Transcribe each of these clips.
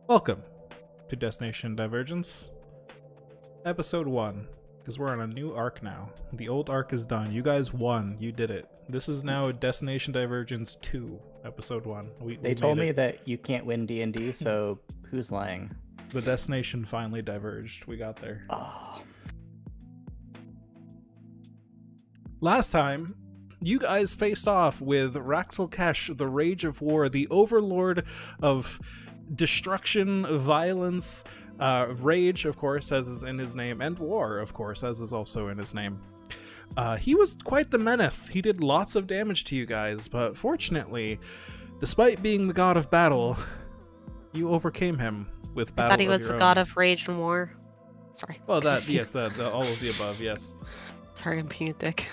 Welcome to Destination Divergence, Episode 1, because we're on a new arc now. The old arc is done. You guys won. You did it. This is now Destination Divergence 2, Episode 1. We They made told me it. that you can't win D&D, so who's lying? The destination finally diverged. We got there. Oh, Last time, you guys faced off with Raktalkesh, the Rage of War, the overlord of destruction, violence, rage, of course, as is in his name, and war, of course, as is also in his name. He was quite the menace. He did lots of damage to you guys, but fortunately, despite being the god of battle, you overcame him with battle I thought he of was your the own. god of rage and war. Sorry. Well, that yes, all of the above, yes. Sorry, I'm being a dick.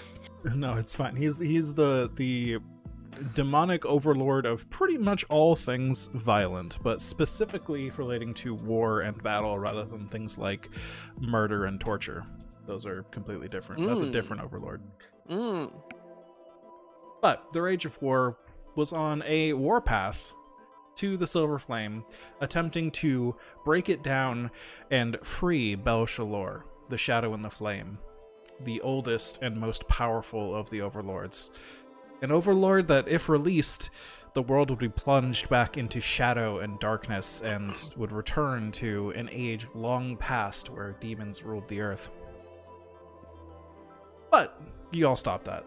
No, it's fine. He's the demonic overlord of pretty much all things violent, but specifically relating to war and battle rather than things like murder and torture. Those are completely different. That's a different overlord. But the Rage of War was on a warpath to the Silver Flame, attempting to break it down and free Bel-Shalor, the Shadow in the Flame, the oldest and most powerful of the overlords. An overlord that, if released, the world would be plunged back into shadow and darkness and would return to an age long past where demons ruled the earth. But you all stopped that.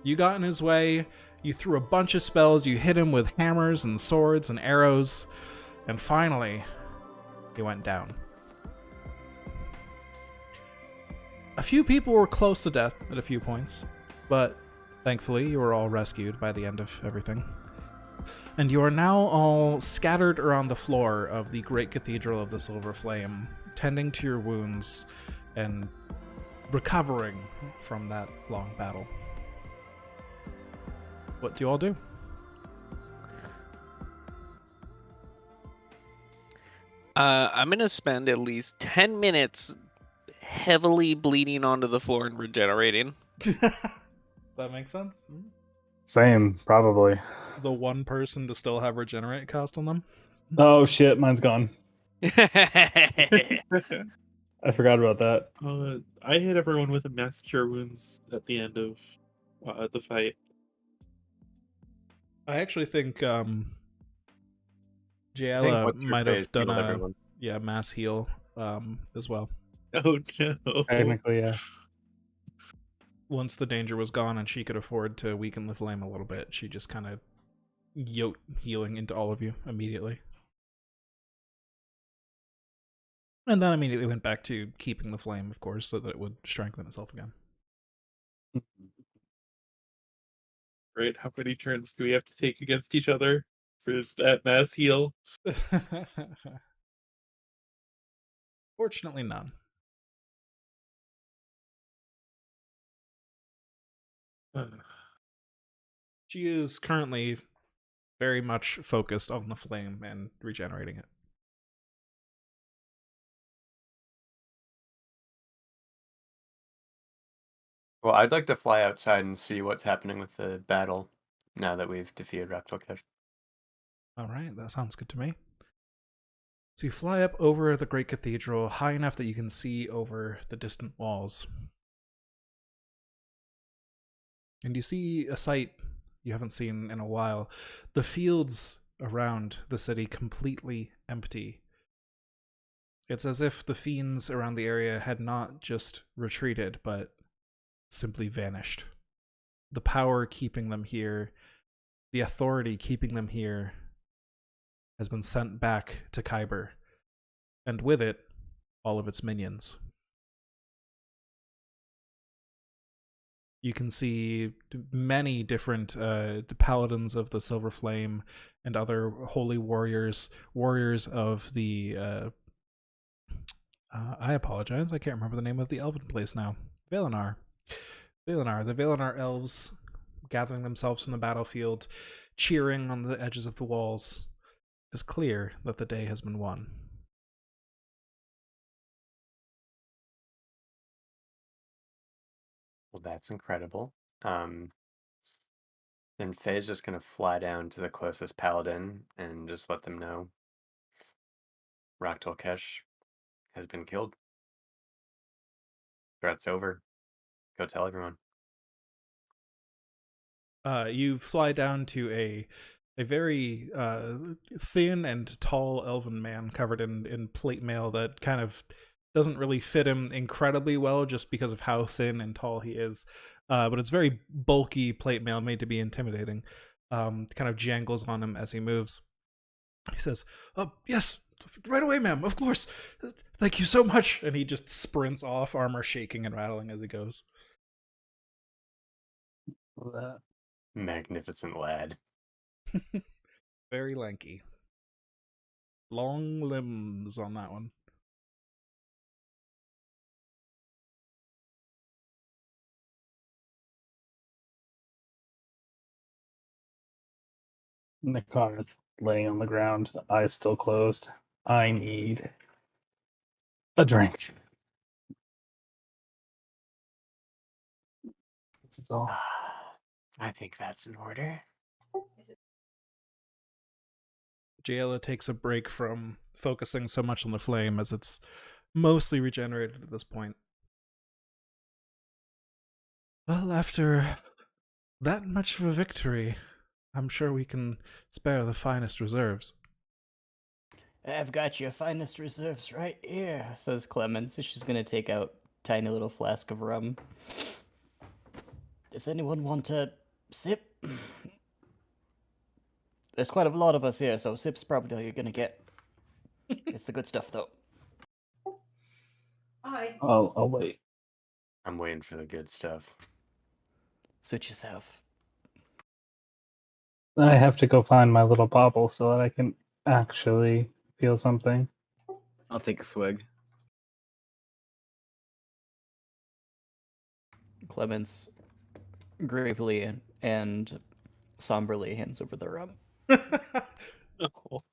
You got in his way, you threw a bunch of spells, you hit him with hammers and swords and arrows, and finally, he went down. A few people were close to death at a few points, but thankfully you were all rescued by the end of everything. And you are now all scattered around the floor of the Great Cathedral of the Silver Flame, tending to your wounds and recovering from that long battle. What do you all do? I'm gonna spend at least 10 minutes heavily bleeding onto the floor and regenerating. That makes sense. Same, probably. The one person to still have regenerate cast on them. Oh shit, mine's gone. I I forgot about that. I hit everyone with a mass cure wounds at the end of the fight. I actually think I think Jayla what's your might face have done healed a everyone. mass heal as well. Oh no! Technically, yeah. Once the danger was gone and she could afford to weaken the flame a little bit, she just kind of yoked healing into all of you immediately. And then immediately went back to keeping the flame, of course, so that it would strengthen itself again. Right, how many turns do we have to take against each other for that mass heal? Fortunately, none. She is currently very much focused on the flame and regenerating it. Well, I'd like to fly outside and see what's happening with the battle now that we've defeated Raktalkesh. All right, that sounds good to me. So you fly up over the Great Cathedral, high enough that you can see over the distant walls. And you see a sight you haven't seen in a while. The fields around the city completely empty. It's as if the fiends around the area had not just retreated, but simply vanished. The power keeping them here, the authority keeping them here, has been sent back to Kyber, and with it, all of its minions. You can see many different paladins of the Silver Flame and other holy warriors of the... I apologize, I can't remember the name of the elven place now. Valinor. The Valinor elves gathering themselves from the battlefield, cheering on the edges of the walls. It is clear that the day has been won. Well, that's incredible. Then Faye's just gonna fly down to the closest paladin and just let them know Raktal has been killed. Threat's over. Go tell everyone. You fly down to a very thin and tall elven man covered in plate mail that kind of doesn't really fit him incredibly well just because of how thin and tall he is. But it's very bulky plate mail made to be intimidating. Kind of jangles on him as he moves. He says, "Oh, yes, right away, ma'am, of course. Thank you so much." And he just sprints off, armor shaking and rattling as he goes. That. Magnificent lad. Very lanky. Long limbs on that one. Nakar is laying on the ground, eyes still closed. I need a drink. This is all. I think that's in order. Jayla takes a break from focusing so much on the flame as it's mostly regenerated at this point. Well, after that much of a victory, I'm sure we can spare the finest reserves. I've got your finest reserves right here, says Clemens. She's gonna take out a tiny little flask of rum. Does anyone want a sip? There's quite a lot of us here, so sip's probably all you're gonna get. It's the good stuff, though. I'll wait. I'm waiting for the good stuff. Suit yourself. I have to go find my little bauble so that I can actually feel something. I'll take a swig. Clemens gravely and somberly hands over the rum. Oh.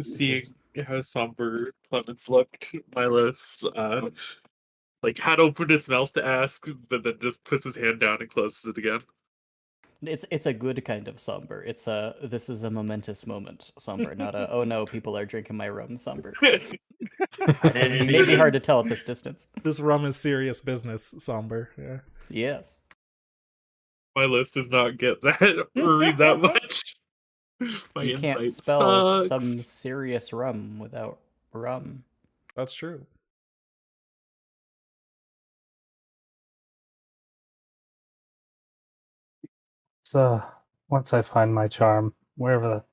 Seeing how somber Clemens looked, Milos like had opened his mouth to ask, but then just puts his hand down and closes it again. It's a good kind of somber. It's a this is a momentous moment somber, not a oh no, people are drinking my rum somber. It may be hard to tell at this distance. This rum is serious business, somber. Yeah. Yes. Milos does not get that or read that much. My You can't insight spell sucks. some serious rum without rum. That's true. So once I find my charm, wherever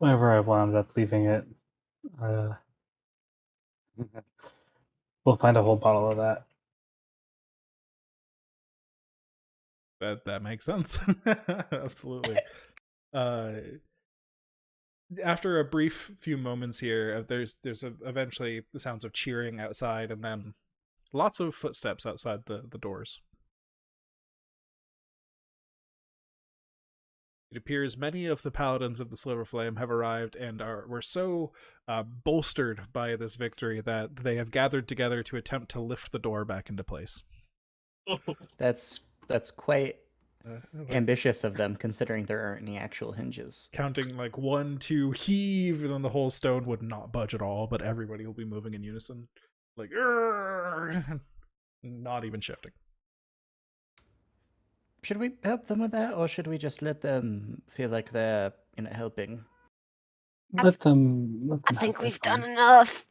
I wound up leaving it, we'll find a whole bottle of that. That makes sense. Absolutely. After a brief few moments here, there's eventually the sounds of cheering outside, and then lots of footsteps outside the doors. It appears many of the paladins of the Silver Flame have arrived and were so bolstered by this victory that they have gathered together to attempt to lift the door back into place. That's quite ambitious of them, considering there aren't any actual hinges. Counting like 1, 2, heave, and then the whole stone would not budge at all, but everybody will be moving in unison. Like, not even shifting. Should we help them with that, or should we just let them feel like they're helping? Let them. I have think their we've fun. done enough.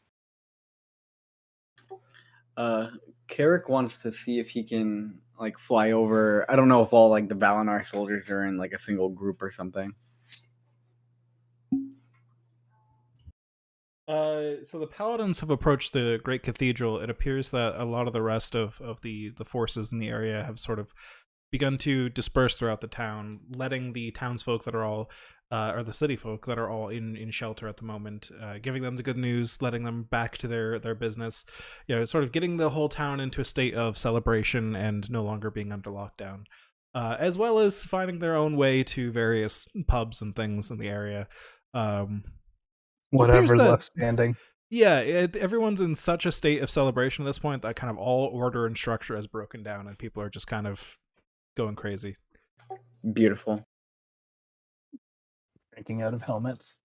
Carrick wants to see if he can like fly over. I don't know if all like the Valinor soldiers are in like a single group or something. So the paladins have approached the Great Cathedral. It appears that a lot of the rest of the forces in the area have sort of begun to disperse throughout the town, letting the townsfolk that are all, or the city folk that are all in shelter at the moment, giving them the good news, letting them back to their business, sort of getting the whole town into a state of celebration and no longer being under lockdown, as well as finding their own way to various pubs and things in the area. Whatever's left standing. Yeah, everyone's in such a state of celebration at this point that kind of all order and structure has broken down, and people are just kind of going crazy. Beautiful. Drinking out of helmets.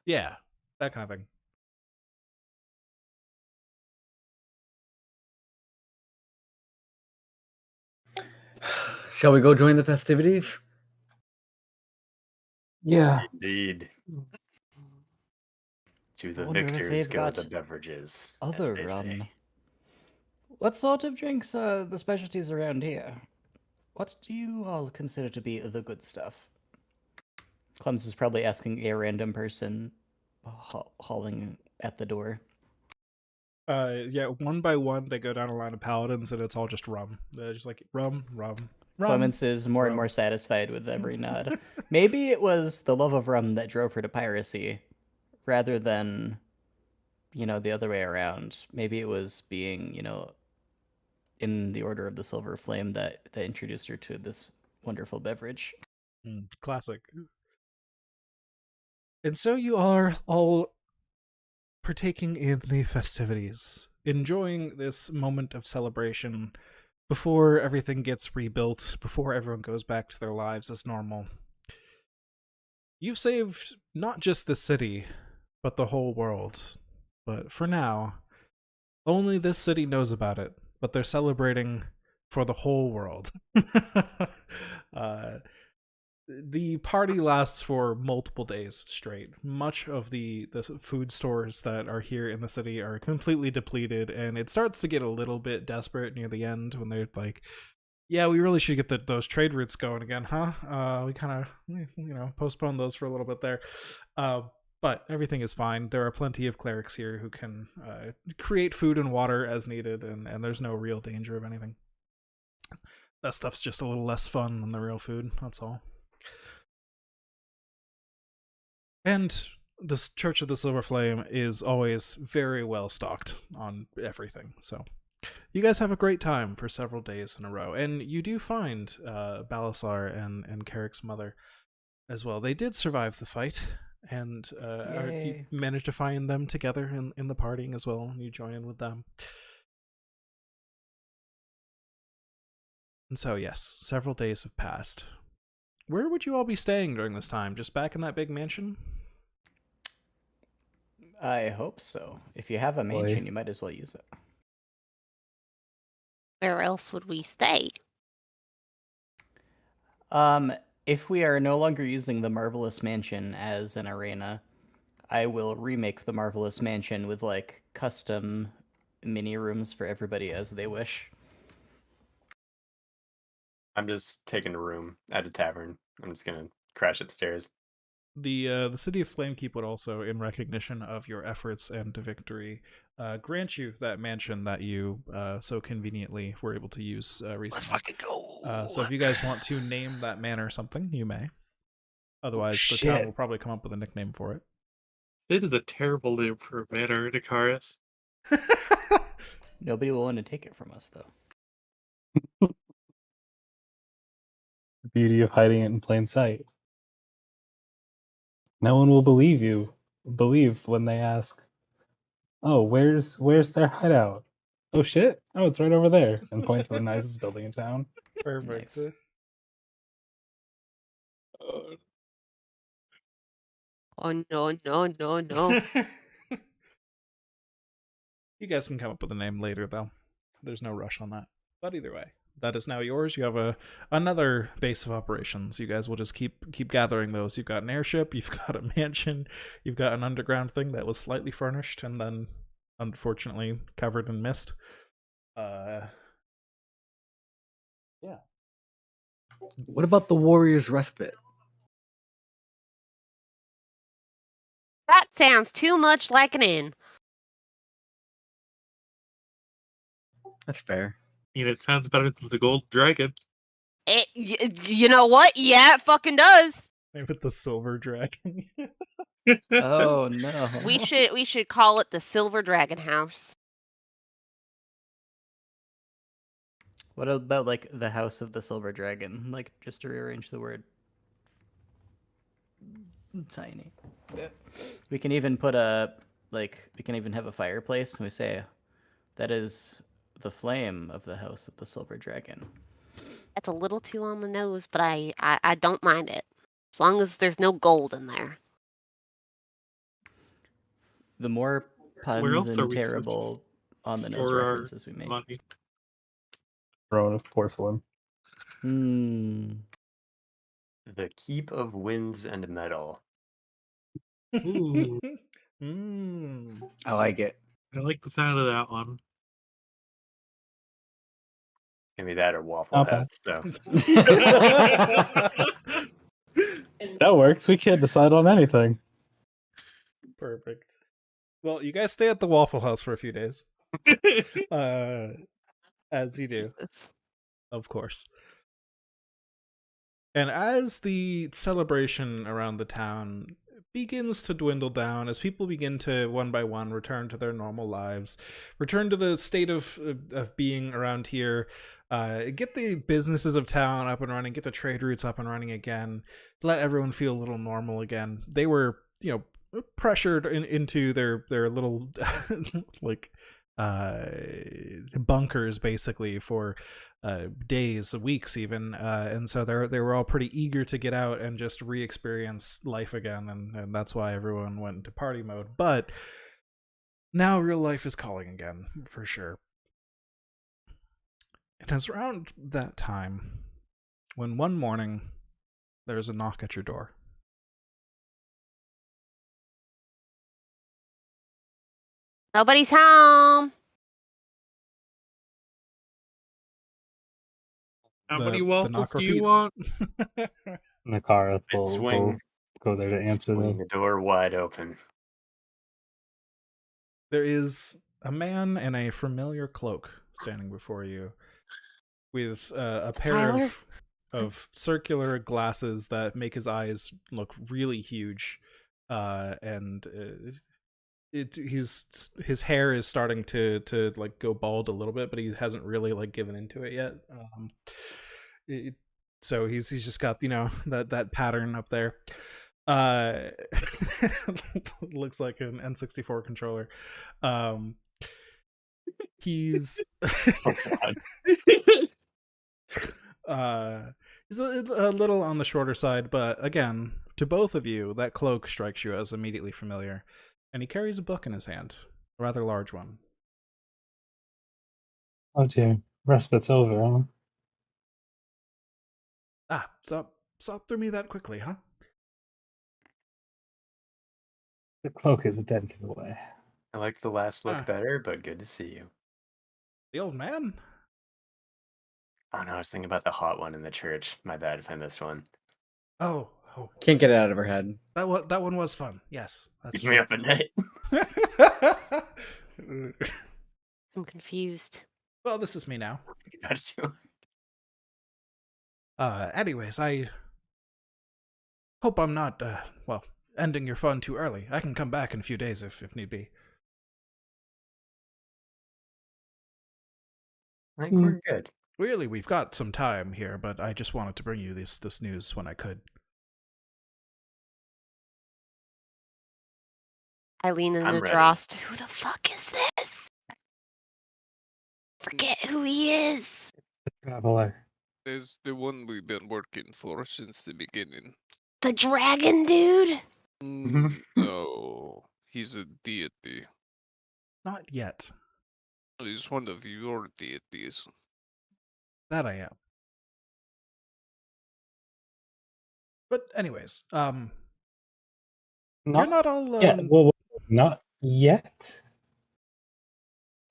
Yeah, that kind of thing. Shall we go join the festivities? Yeah. Indeed. To I the wonder if victors they've go got the beverages, as other they rum. say. What sort of drinks are the specialties around here? What do you all consider to be the good stuff? Clems is probably asking a random person hauling at the door. Yeah, one by one they go down a line of paladins, and it's all just rum. They're just like rum, rum, rum. Clemens is more and rum. more satisfied with every nod. Maybe it was the love of rum that drove her to piracy, rather than, the other way around. Maybe it was being, in the Order of the Silver Flame that introduced her to this wonderful beverage. Classic. And so you are all partaking in the festivities, enjoying this moment of celebration before everything gets rebuilt, before everyone goes back to their lives as normal. You've saved not just the city, but the whole world. But for now, only this city knows about it, but they're celebrating for the whole world. The party lasts for multiple days straight. Much of the food stores that are here in the city are completely depleted, and it starts to get a little bit desperate near the end when they're like, yeah, we really should get those trade routes going again, huh? We kind of, postponed those for a little bit there. But everything is fine. There are plenty of clerics here who can create food and water as needed, and there's no real danger of anything. That stuff's just a little less fun than the real food, that's all. And this Church of the Silver Flame is always very well stocked on everything, so you guys have a great time for several days in a row. And you do find Balasar and Carrick's mother as well. They did survive the fight, and you Yay. managed to find them together in the partying as well, and you join in with them. And so, yes, several days have passed. Where would you all be staying during this time? Just back in that big mansion? I hope so. If you have a Boy. mansion, you might as well use it. Where else would we stay? If we are no longer using the Marvelous Mansion as an arena, I will remake the Marvelous Mansion with like custom mini rooms for everybody as they wish. I'm just taking a room at a tavern. I'm just gonna crash upstairs. The city of Flamekeep would also, in recognition of your efforts and victory, grant you that mansion that you so conveniently were able to use recently. Let's fucking go. So if you guys want to name that manor something, you may. Otherwise, the Shit. town will probably come up with a nickname for it. It is a terrible name for a manor, Nicaris. Nobody will want to take it from us, though. The beauty of hiding it in plain sight. No one will believe when they ask, "Oh, where's their hideout?" "Oh shit! Oh, it's right over there," and point to the nicest building in town. Perfect. Nice. Oh no. You guys can come up with a name later, though. There's no rush on that. But either way, that is now yours. You have another base of operations. You guys will just keep gathering those. You've got an airship, you've got a mansion, you've got an underground thing that was slightly furnished and then unfortunately covered in mist. Yeah. What about the Warrior's Respite? That sounds too much like an inn. That's fair. It sounds better than the Gold Dragon. You know what? Yeah, it fucking does. Maybe with the silver dragon. Oh no. We should call it the Silver Dragon House. What about like the House of the Silver Dragon? Like just to rearrange the word. Tiny. We can even put we can even have a fireplace and we say that is the flame of the House of the Silver Dragon. That's a little too on the nose, but I don't mind it. As long as there's no gold in there. The more Where puns else are and we supposed to terrible on the nose store our references we make. money? Throne of porcelain. The Keep of Winds and Metal. Ooh, I like it. I like the sound of that one. Give me that or Waffle Not House. bad. So That works. We can't decide on anything. Perfect. Well, you guys stay at the Waffle House for a few days. As you do, of course. And as the celebration around the town begins to dwindle down, as people begin to one by one return to their normal lives, return to the state of being around here, get the businesses of town up and running, get the trade routes up and running again, let everyone feel a little normal again. They were, pressured into their little like bunkers basically for days, weeks even, and so they were all pretty eager to get out and just re-experience life again, and that's why everyone went into party mode. But now real life is calling again, for sure. It is around that time when one morning there's a knock at your door. Nobody's home. How many The waffles knock do you repeats. want? Nakara I will swing, go there to answer swing them. the door wide open. There is a man in a familiar cloak standing before you, with a pair Tyler? of circular glasses that make his eyes look really huge, and his hair is starting to like go bald a little bit, but he hasn't really like given into it yet. So he's just got that pattern up there. Looks like an N64 controller. He's he's a little on the shorter side, but again, to both of you, that cloak strikes you as immediately familiar. And he carries a book in his hand, a rather large one. Oh dear, respite's over, huh? Saw through me that quickly, huh? The cloak is a dead giveaway. I like the last look Ah. better, but good to see you. The old man? Oh no, I was thinking about the hot one in the church. My bad if I missed one. Oh, Can't get it out of her head. that one was fun. Yes, that's Keep me up at night. true. I'm confused. Well, this is me now. Got it too. Anyways, I hope I'm not ending your fun too early. I can come back in a few days if need be. I think we're good. Really, we've got some time here, but I just wanted to bring you this news when I could. I lean I'm into ready. Drost. Who the fuck is this? Forget who he is. Traveler. Is the one we've been working for since the beginning. The dragon dude? No, he's a deity. Not yet. He's one of your deities. That I am. But anyways, you're not all Yeah, well, not yet.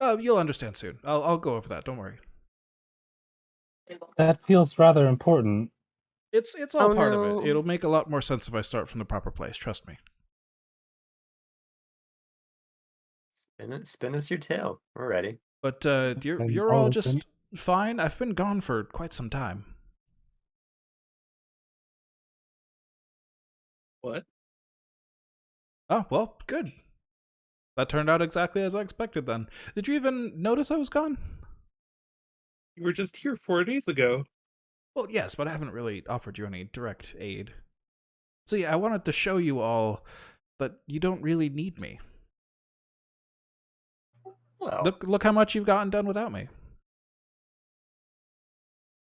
you'll understand soon. I'll go over that. Don't worry. That feels rather important. It's all part of no. it. It'll make a lot more sense if I start from the proper place. Trust me. Spin us your tail. We're ready. But you're Then you're all I'll just listen. fine. I've been gone for quite some time. What? Oh well, good. That turned out exactly as I expected. Then, did you even notice I was gone? You were just here 4 days ago. Well, yes, but I haven't really offered you any direct aid. See, I wanted to show you all that you don't really need me. Well, Look how much you've gotten done without me.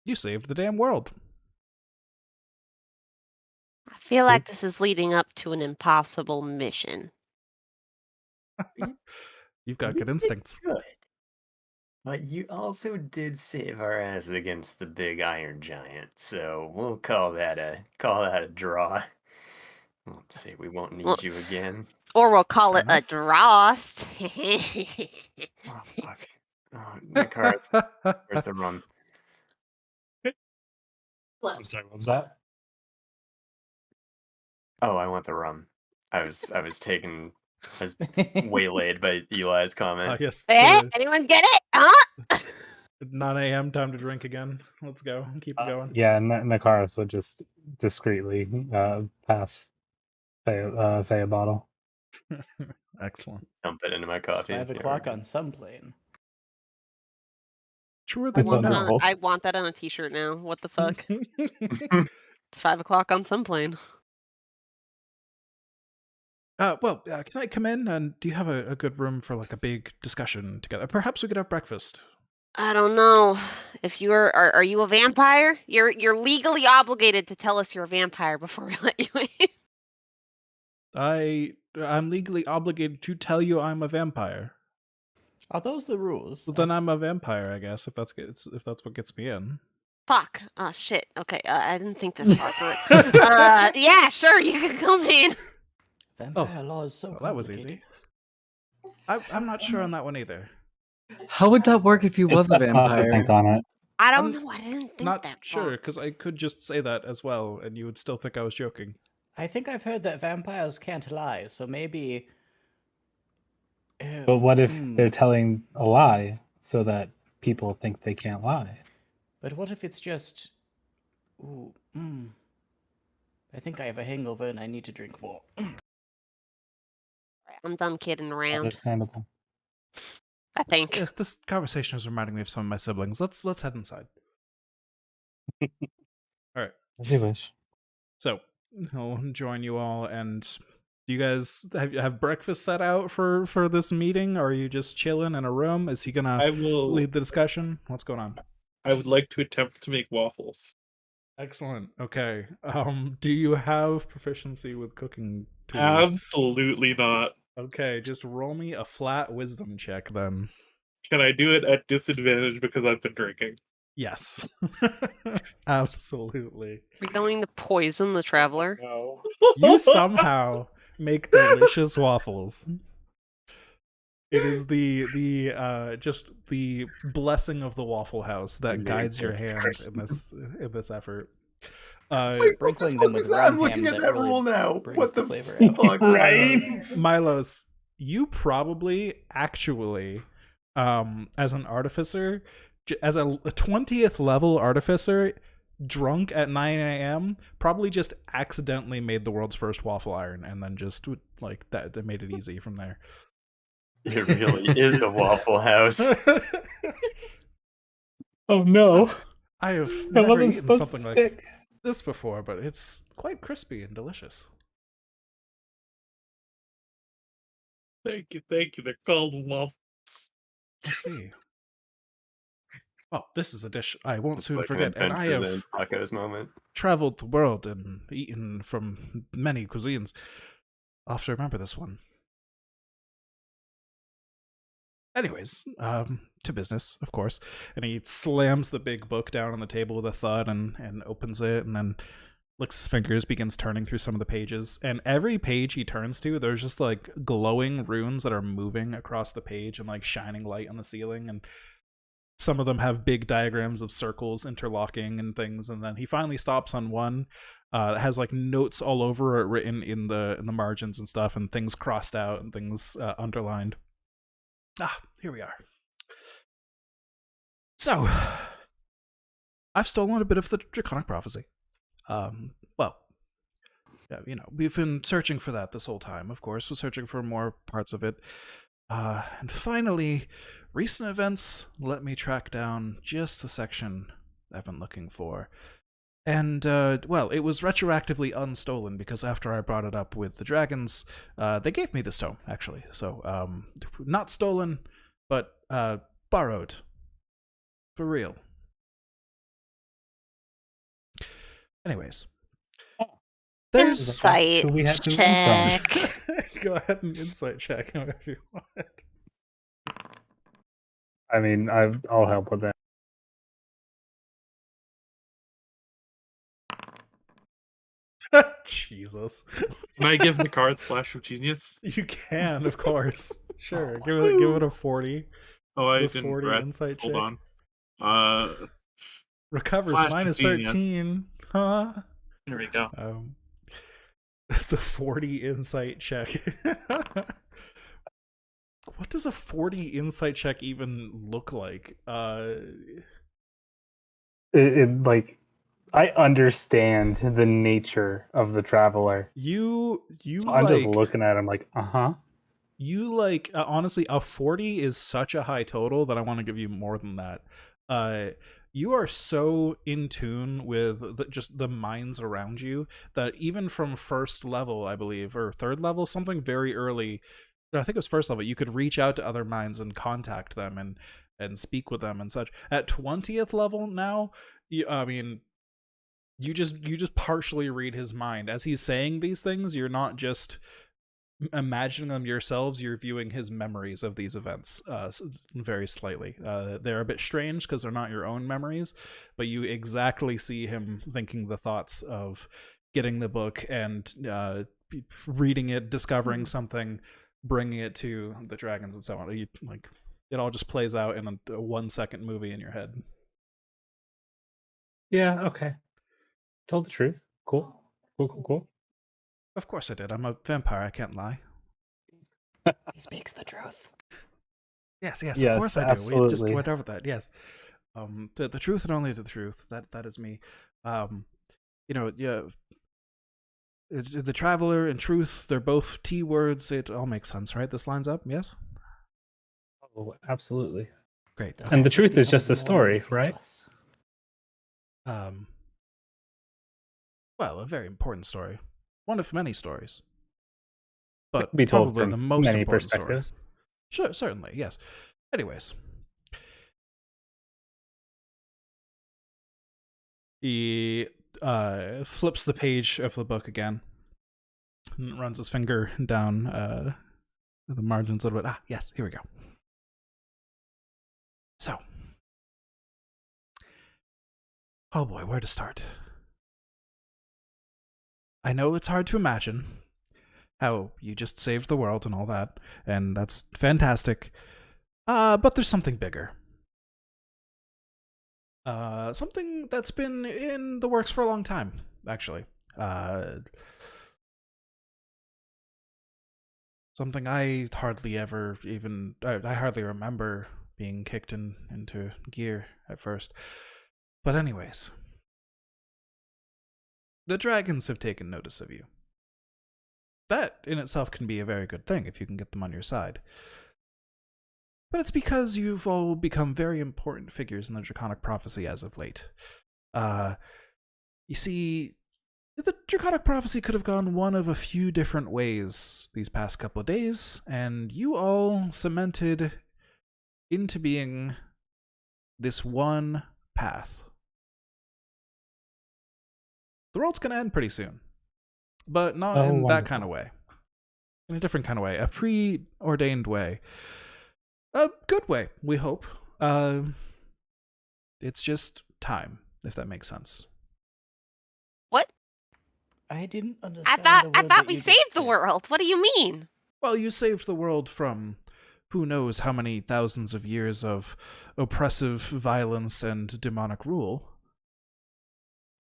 You saved the damn world. I feel like this is leading up to an impossible mission. You've got We good did instincts. good. But you also did save our ass against the big iron giant, so we'll call that a draw. Let's say we won't need Well, you again. or we'll call Fair it a enough. dross. Oh fuck. Oh, Nicaris, where's the rum? I'm sorry, what was that? Oh, I want the rum. I was waylaid by Eli's comment. Yes, Eh? to Anyone get it? Huh? 9 a.m. time to drink again. Let's go. Keep it going. Yeah, Nakaris would just discreetly pass Faye a bottle. Excellent. Dump it into my It's coffee. 5 o'clock on some plane. Truer I than you want that. know. I want that on a T-shirt now. What the fuck? It's 5 o'clock on some plane. Can I come in? And do you have a good room for like a big discussion together? Perhaps we could have breakfast. I don't know. If are you a vampire? You're legally obligated to tell us you're a vampire before we let you in. I'm legally obligated to tell you I'm a vampire. Are those the rules? Well, then I'm a vampire, I guess. If that's what gets me in. Fuck. Oh shit. Okay. I didn't think this far through. Yeah, sure. You can come in. Vampire law is so Well, that was complicated. easy. I'm not sure on that one either. How would that work if you was It's a best not to think vampire? on it. I don't I'm know. I didn't think Not that sure, far. because I could just say that as well, and you would still think I was joking. I think I've heard that vampires can't lie, so maybe. But what if they're Hmm. telling a lie so that people think they can't lie? But what if it's just. Ooh, I think I have a hangover and I need to drink more. I'm done kidding around. Understandable. I think. Yeah, this conversation is reminding me of some of my siblings. Let's head inside. All right. As you wish. So I'll join you all. And do you guys have breakfast set out for this meeting? Or are you just chilling in a room? Is he gonna I will. lead the discussion? What's going on? I would like to attempt to make waffles. Excellent. Okay. Do you have proficiency with cooking tools? Absolutely not. Okay, just roll me a flat wisdom check then. Can I do it at disadvantage because I've been drinking? Yes. Absolutely. We're going to poison the traveler. No. You somehow make delicious waffles. It is just the blessing of the Waffle House that guides your hand in this effort. Sprinkling them with rum ham that really brings the flavor out. Right? Milos, you probably actually, as an artificer, as a 20th level artificer, drunk at 9 a.m., probably just accidentally made the world's first waffle iron, and then just like that made it easy from there. It really is a Waffle House. Oh no. I have That never wasn't eaten supposed something to like stick. this before, but it's quite crispy and delicious. Thank you. They're called waffles. Let's see. Oh, this is a dish I won't It's soon like an forget, and I Adventures in have Tacos moment. traveled the world and eaten from many cuisines. I'll have to remember this one. Anyways, to business, of course. And he slams the big book down on the table with a thud and opens it, and then licks his fingers, begins turning through some of the pages. And every page he turns to, there's just like glowing runes that are moving across the page and like shining light on the ceiling. And some of them have big diagrams of circles interlocking and things. And then he finally stops on one that has like notes all over it written in the margins and stuff, and things crossed out and things underlined. Ah, here we are. So, I've stolen a bit of the Draconic Prophecy. We've been searching for that this whole time, of course. We're searching for more parts of it. And finally, recent events let me track down just the section I've been looking for. And, it was retroactively unstolen because after I brought it up with the dragons, they gave me this tome, actually. So, not stolen, but borrowed. For real. Anyways. There's Insight who we had to learn from. check. Go ahead and insight check however you want. I mean, I'll help with that. Jesus. Can I give Nicard Flash of Genius? You can, of course. Sure. Give it a 40. Oh, I The didn't 40 read. insight Hold check. on. Recovers Flash of minus Genius. 13. Huh? There we go. The 40 insight check. What does a 40 insight check even look like? Like, I understand the nature of the traveler. You So I'm just like looking at him like, you like honestly a 40 is such a high total that I want to give you more than that. You are so in tune with just the minds around you that even from first level, I believe, or third level, something very early, I think it was first level, you could reach out to other minds and contact them and speak with them and such. At 20th level now, I mean, you just partially read his mind as he's saying these things. You're not just imagining them yourselves, you're viewing his memories of these events very slightly. They're a bit strange because they're not your own memories, but you exactly see him thinking the thoughts of getting the book and reading it, discovering something, bringing it to the dragons and so on. Like, it all just plays out in a 1-second movie in your head. yeah, okay. Told the truth. Cool. Cool. Of course I did. I'm a vampire, I can't lie. He speaks the truth. Yes, of Yes, course I do. We just absolutely. went over that. Yes, the truth and only the truth. That is me. Yeah. The traveler and truth, they're both T words. It all makes sense, right? This lines up. Yes. Oh, absolutely. Great. And the truth is Becoming just a more story, meaningful to right? us. Well, a very important story. One of many stories. It But can be told probably from the most many important story. perspectives. Sure, certainly, yes. Anyways. He flips the page of the book again and runs his finger down the margins a little bit. Yes, here we go. So. Oh boy, where to start? I know it's hard to imagine how you just saved the world and all that, and that's fantastic. But there's something bigger. Something that's been in the works for a long time, actually. Something I hardly ever even... I hardly remember being kicked into gear at first. But anyways. The dragons have taken notice of you. That in itself can be a very good thing if you can get them on your side. But it's because you've all become very important figures in the Draconic Prophecy as of late. You see, the Draconic Prophecy could have gone one of a few different ways these past couple of days, and you all cemented into being this one path. The world's gonna end pretty soon. But not in that kind of way. In a different kind of way. A preordained way. A good way, we hope. It's just time, if that makes sense. What? I didn't I understand. thought we saved the world. What do you mean? Well, you saved the world from who knows how many thousands of years of oppressive violence and demonic rule.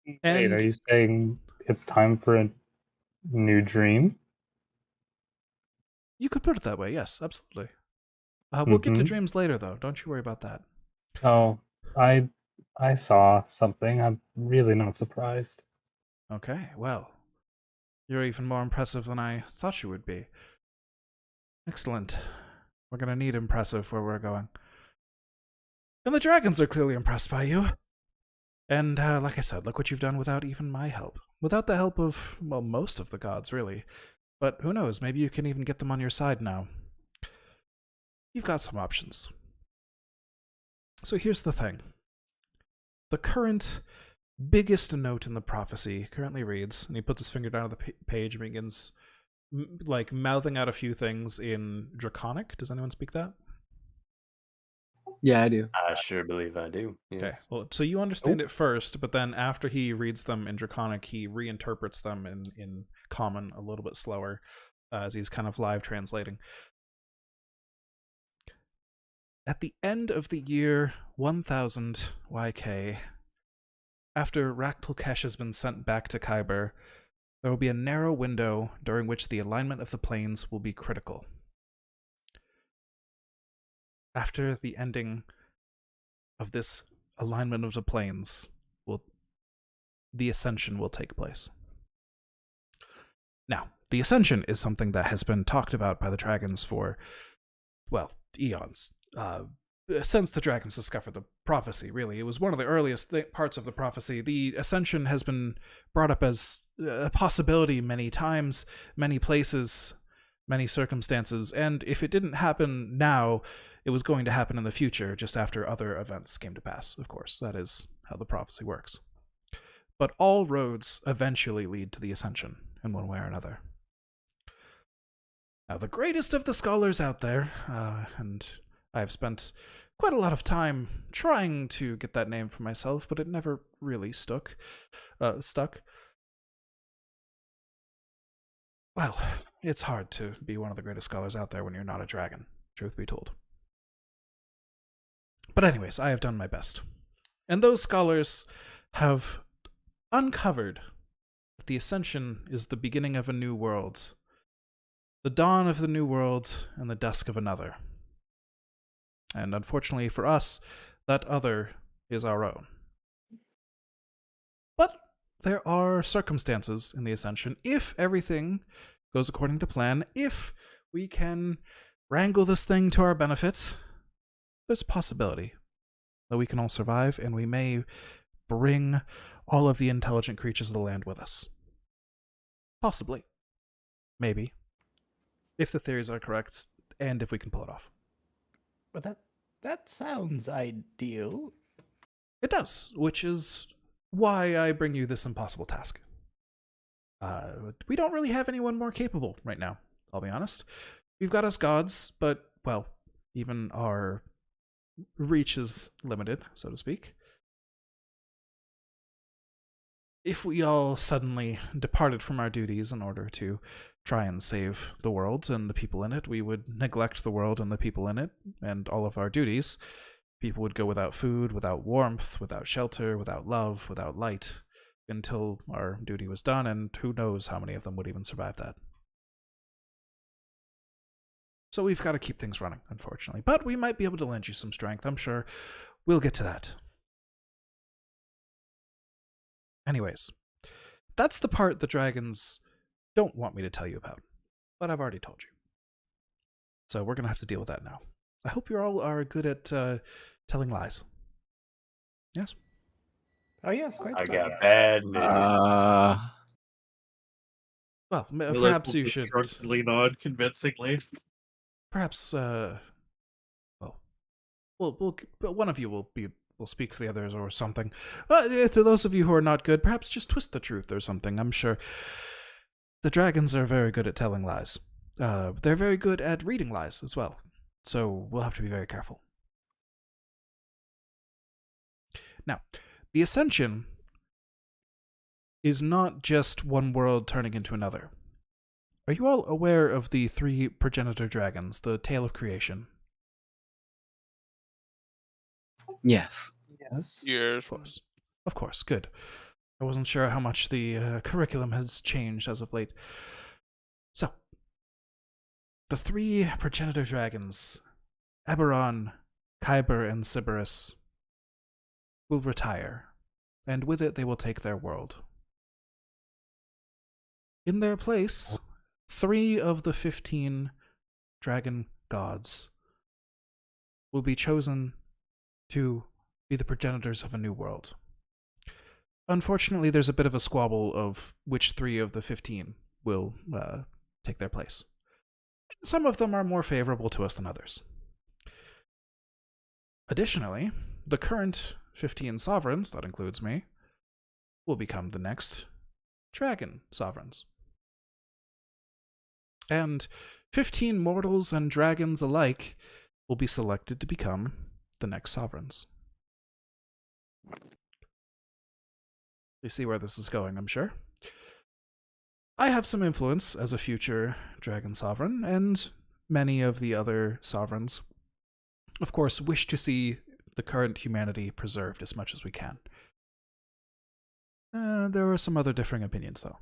Wait, are you saying it's time for a new dream? You could put it that way, yes, absolutely. We'll get to dreams later, though. Don't you worry about that. Oh, I saw something. I'm really not surprised. Okay, well, you're even more impressive than I thought you would be. Excellent. We're gonna need impressive where we're going. And the dragons are clearly impressed by you. And like I said, look what you've done without even my help. Without the help of, well, most of the gods, really. But who knows, maybe you can even get them on your side now. You've got some options. So here's the thing. The current biggest note in the prophecy currently reads, and he puts his finger down on the page and begins like mouthing out a few things in Draconic. Does anyone speak that? Yeah, I do. I sure believe I do. Okay, Yes. well, so you understand it first, but then after he reads them in Draconic, he reinterprets them in Common a little bit slower, as he's kind of live translating. At the end of the year 1000 YK, after Raktlkesh has been sent back to Kyber, there will be a narrow window during which the alignment of the planes will be critical. After the ending of this alignment of the planes, the ascension will take place. Now, the ascension is something that has been talked about by the dragons for, well, eons. Since the dragons discovered the prophecy, really. It was one of the earliest parts of the prophecy. The ascension has been brought up as a possibility many times, many places, many circumstances, and if it didn't happen now, it was going to happen in the future, just after other events came to pass, of course. That is how the prophecy works. But all roads eventually lead to the ascension, in one way or another. Now, the greatest of the scholars out there, and I've spent quite a lot of time trying to get that name for myself, but it never really stuck. Well, it's hard to be one of the greatest scholars out there when you're not a dragon, truth be told. But anyways, I have done my best. And those scholars have uncovered that the ascension is the beginning of a new world, the dawn of the new world and the dusk of another. And unfortunately for us, that other is our own. But there are circumstances in the ascension. If everything goes according to plan, if we can wrangle this thing to our benefit, there's a possibility that we can all survive, and we may bring all of the intelligent creatures of the land with us. Possibly. Maybe. If the theories are correct, and if we can pull it off. But that sounds ideal. It does, which is why I bring you this impossible task. We don't really have anyone more capable right now, I'll be honest. We've got us gods, but, well, even our reach is limited, so to speak. If we all suddenly departed from our duties in order to try and save the world and the people in it, we would neglect the world and the people in it, and all of our duties. People would go without food, without warmth, without shelter, without love, without light, until our duty was done, and who knows how many of them would even survive that. So we've got to keep things running, unfortunately. But we might be able to lend you some strength, I'm sure. We'll get to that. Anyways, that's the part the dragons don't want me to tell you about, but I've already told you. So we're going to have to deal with that now. I hope you all are good at telling lies. Yes? Oh yes, quite. I got bad news. Well, Realize perhaps we'll you just should... drunkenly nod convincingly. Perhaps, one of you will speak for the others or something. To those of you who are not good, perhaps just twist the truth or something. I'm sure the dragons are very good at telling lies. They're very good at reading lies as well. So we'll have to be very careful. Now, the Ascension is not just one world turning into another. Are you all aware of the 3 progenitor dragons, the tale of creation? Yes. Yes. Yes. Of course, good. I wasn't sure how much the curriculum has changed as of late. So, the 3 progenitor dragons, Eberron, Kyber, and Sybaris, will retire, and with it they will take their world. In their place, 3 of the 15 dragon gods will be chosen to be the progenitors of a new world. Unfortunately, there's a bit of a squabble of which 3 of the 15 will take their place. Some of them are more favorable to us than others. Additionally, the current 15 sovereigns, that includes me, will become the next dragon sovereigns. And 15 mortals and dragons alike will be selected to become the next sovereigns. You see where this is going, I'm sure. I have some influence as a future dragon sovereign, and many of the other sovereigns, of course, wish to see the current humanity preserved as much as we can. There are some other differing opinions, though.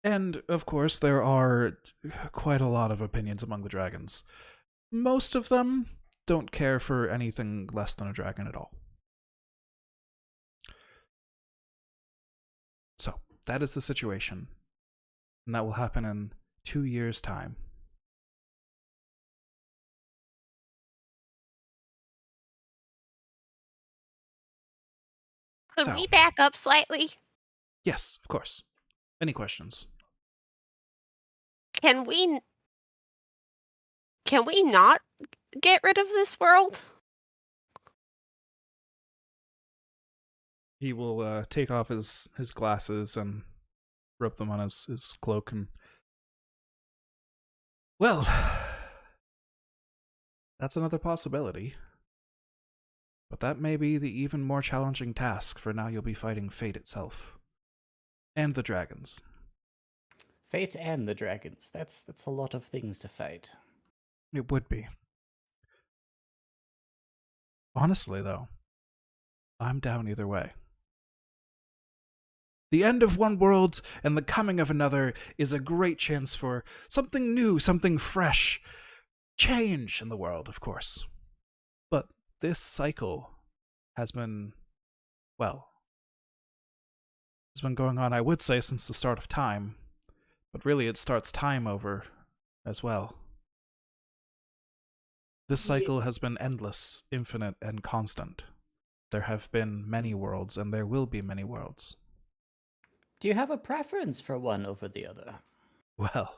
And, of course, there are quite a lot of opinions among the dragons. Most of them don't care for anything less than a dragon at all. So, that is the situation. And that will happen in 2 years' time. Could So- we back up slightly? Yes, of course. Any questions? Can we not get rid of this world? He will take off his glasses and rub them on his cloak and... Well, that's another possibility. But that may be the even more challenging task, for now you'll be fighting fate itself. And the dragons. Fate and the dragons. That's a lot of things to fight. It would be. Honestly, though, I'm down either way. The end of one world and the coming of another is a great chance for something new, something fresh. Change in the world, of course. But this cycle has been, well, has been going on, I would say, since the start of time. But really, it starts time over as well. This cycle has been endless, infinite, and constant. There have been many worlds, and there will be many worlds. Do you have a preference for one over the other? Well,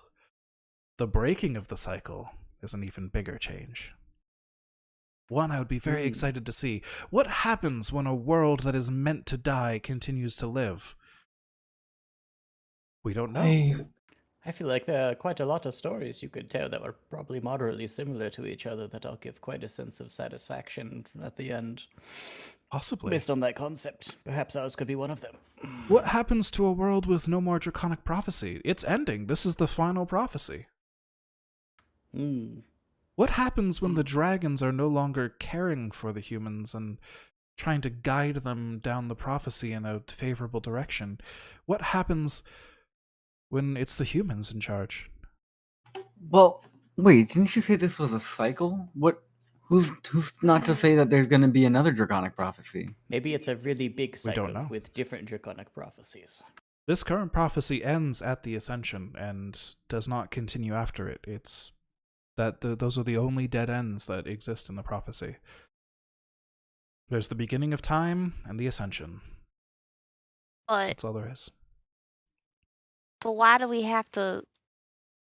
the breaking of the cycle is an even bigger change. One I would be very excited to see. What happens when a world that is meant to die continues to live? We don't know. I feel like there are quite a lot of stories you could tell that were probably moderately similar to each other that'll give quite a sense of satisfaction at the end. Possibly. Based on that concept. Perhaps ours could be one of them. What happens to a world with no more draconic prophecy? It's ending. This is the final prophecy. What happens when the dragons are no longer caring for the humans and trying to guide them down the prophecy in a favorable direction? What happens when it's the humans in charge? Well, wait, didn't you say this was a cycle? Who's not to say that there's going to be another draconic prophecy? Maybe it's a really big We don't cycle know. with different draconic prophecies. This current prophecy ends at the Ascension and does not continue after it. It's that those are the only dead ends that exist in the prophecy. There's the beginning of time and the Ascension. But That's all there is. why do we have to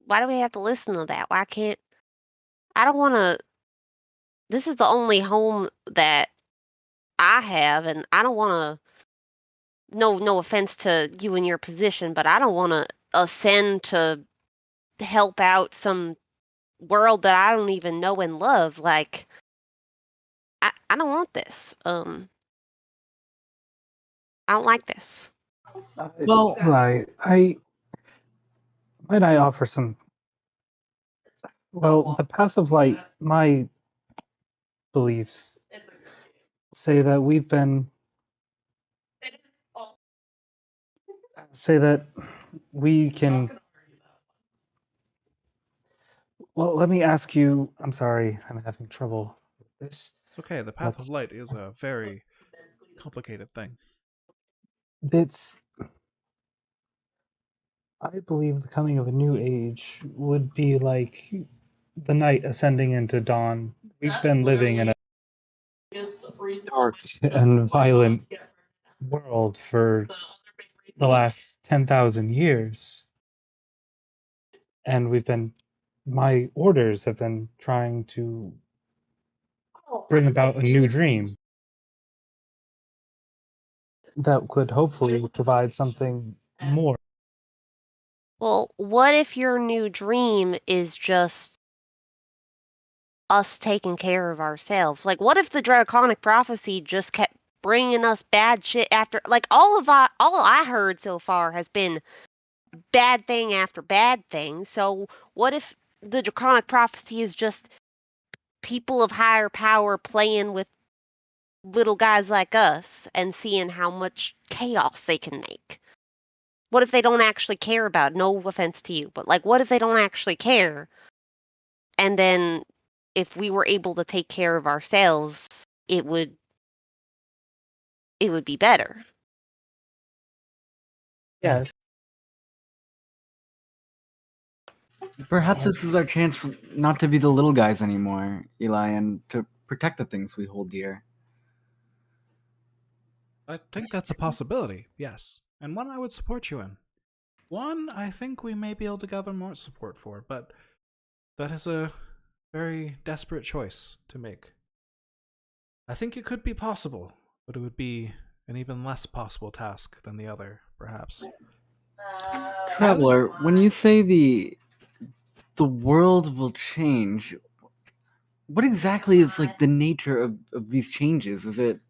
listen to that? Why can't I don't want to this is the only home that I have, and I don't want to no offense to you in your position, but I don't want to ascend to help out some world that I don't even know and love. Like I don't want this. I don't like this. Well, right. Might I offer some? Well, the path of light, my beliefs say that say that we can. Well, let me ask you. I'm sorry, I'm having trouble with this. It's okay. The path of light is a very complicated thing. It's. I believe the coming of a new age would be like the night ascending into dawn. We've been living in a dark and violent world for the last 10,000 years. And my orders have been trying to bring about a new dream. that could hopefully provide something more. Well, what if your new dream is just us taking care of ourselves? Like, what if the draconic prophecy just kept bringing us bad shit after? Like, all I heard so far has been bad thing after bad thing. So, what if the draconic prophecy is just people of higher power playing with little guys like us and seeing how much chaos they can make? What if they don't actually care about it? No offense to you, but like, what if they don't actually care? And then if we were able to take care of ourselves, it would be better. Yes. Perhaps this is our chance not to be the little guys anymore, Eli, and to protect the things we hold dear. I think that's a possibility, yes, and one I would support you in. One I think we may be able to gather more support for, but that is a very desperate choice to make. I think it could be possible, but it would be an even less possible task than the other, perhaps. Traveler, when you say the world will change, what exactly is like the nature of these changes? Is it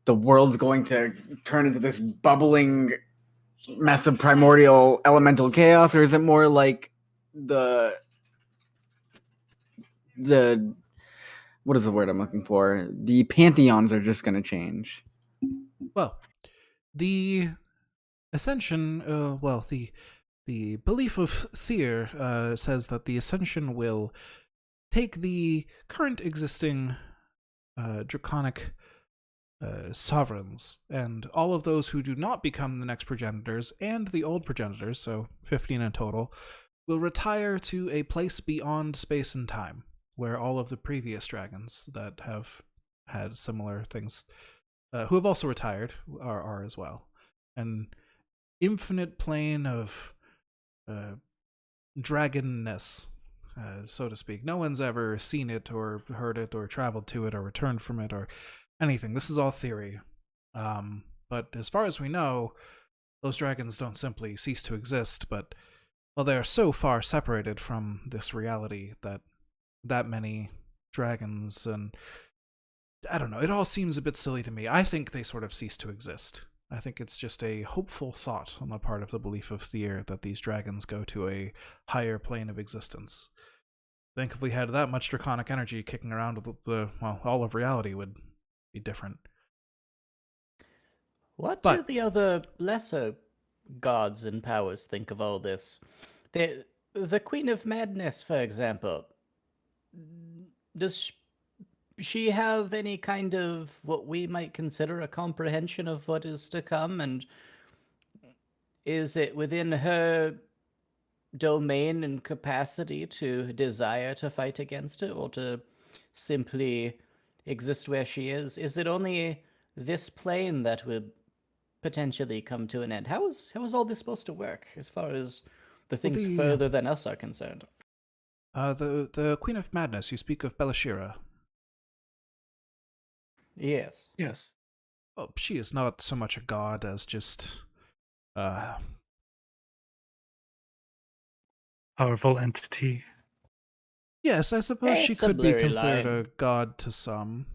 the world's going to turn into this bubbling mess of primordial elemental chaos, or is it more like the what is the word I'm looking for? The pantheons are just going to change. Well, the ascension, the belief of Thir says that the ascension will take the current existing draconic sovereigns and all of those who do not become the next progenitors and the old progenitors, so 15 in total, will retire to a place beyond space and time, where all of the previous dragons that have had similar things, who have also retired, are as well. An infinite plane of dragonness, so to speak. No one's ever seen it or heard it or traveled to it or returned from it or anything. This is all theory. But as far as we know, those dragons don't simply cease to exist, but, well, they are so far separated from this reality that many dragons, and I don't know, it all seems a bit silly to me. I think they sort of cease to exist. I think it's just a hopeful thought on the part of the belief of Thir that these dragons go to a higher plane of existence. I think if we had that much draconic energy kicking around, all of reality would be different. What do But the other lesser gods and powers think of all this? The Queen of Madness, for example. Does she have any kind of what we might consider a comprehension of what is to come? And is it within her domain and capacity to desire to fight against it or to simply exist where she is? Is it only this plane that would potentially come to an end? How is all this supposed to work as far as the things further than us are concerned? The Queen of Madness, you speak of Belashira. Yes. Yes. Well, she is not so much a god as just Powerful entity. yes, I suppose she It's a could be blurry considered line. a god to some.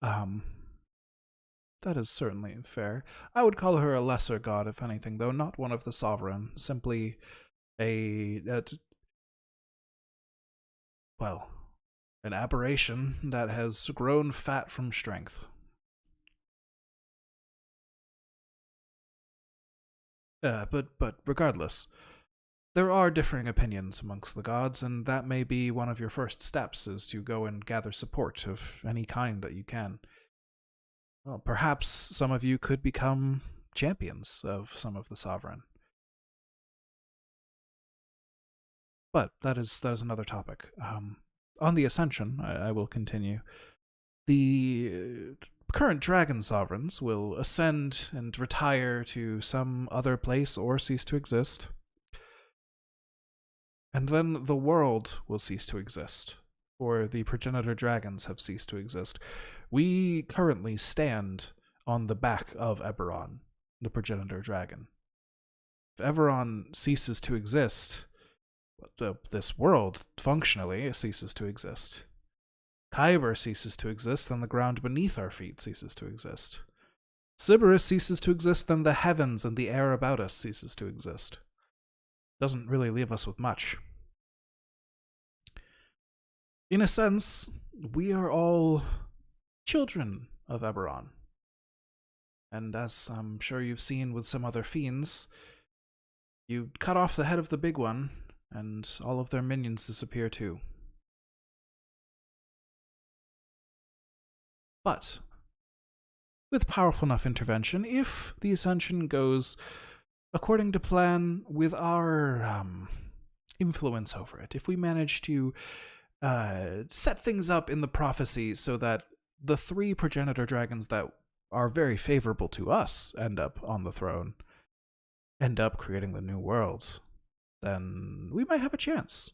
That is certainly fair. I would call her a lesser god, if anything, though not one of the sovereign. Simply an aberration that has grown fat from strength. But regardless, there are differing opinions amongst the gods, and that may be one of your first steps, is to go and gather support of any kind that you can. Well, perhaps some of you could become champions of some of the sovereign. But that is another topic. On the Ascension, I will continue. The current dragon sovereigns will ascend and retire to some other place or cease to exist. And then the world will cease to exist, for the progenitor dragons have ceased to exist. We currently stand on the back of Eberron, the progenitor dragon. If Eberron ceases to exist, this world functionally ceases to exist. Kyber ceases to exist, then the ground beneath our feet ceases to exist. Sybaris ceases to exist, then the heavens and the air about us ceases to exist. Doesn't really leave us with much. In a sense, we are all children of Eberron. And as I'm sure you've seen with some other fiends, you cut off the head of the big one, and all of their minions disappear too. But with powerful enough intervention, if the ascension goes according to plan with our influence over it, if we manage to set things up in the prophecy so that the 3 progenitor dragons that are very favorable to us end up on the throne, end up creating the new world, then we might have a chance.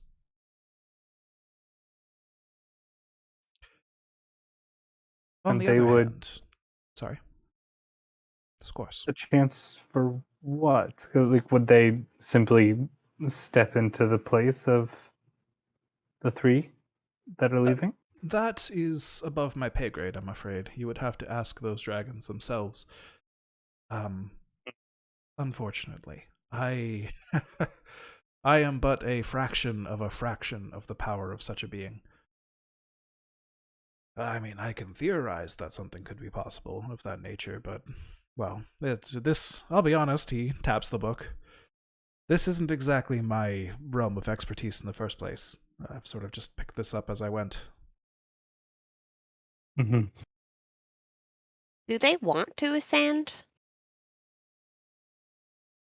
On And the they other would- hand, sorry. Of course. A chance for what? Like, would they simply step into the place of the 3 that are leaving? That is above my pay grade, I'm afraid. You would have to ask those dragons themselves. Unfortunately, I I am but a fraction of the power of such a being. I mean, I can theorize that something could be possible of that nature, but, well, I'll be honest, he taps the book. This isn't exactly my realm of expertise in the first place. I've sort of just picked this up as I went. Mm-hmm. Do they want to ascend?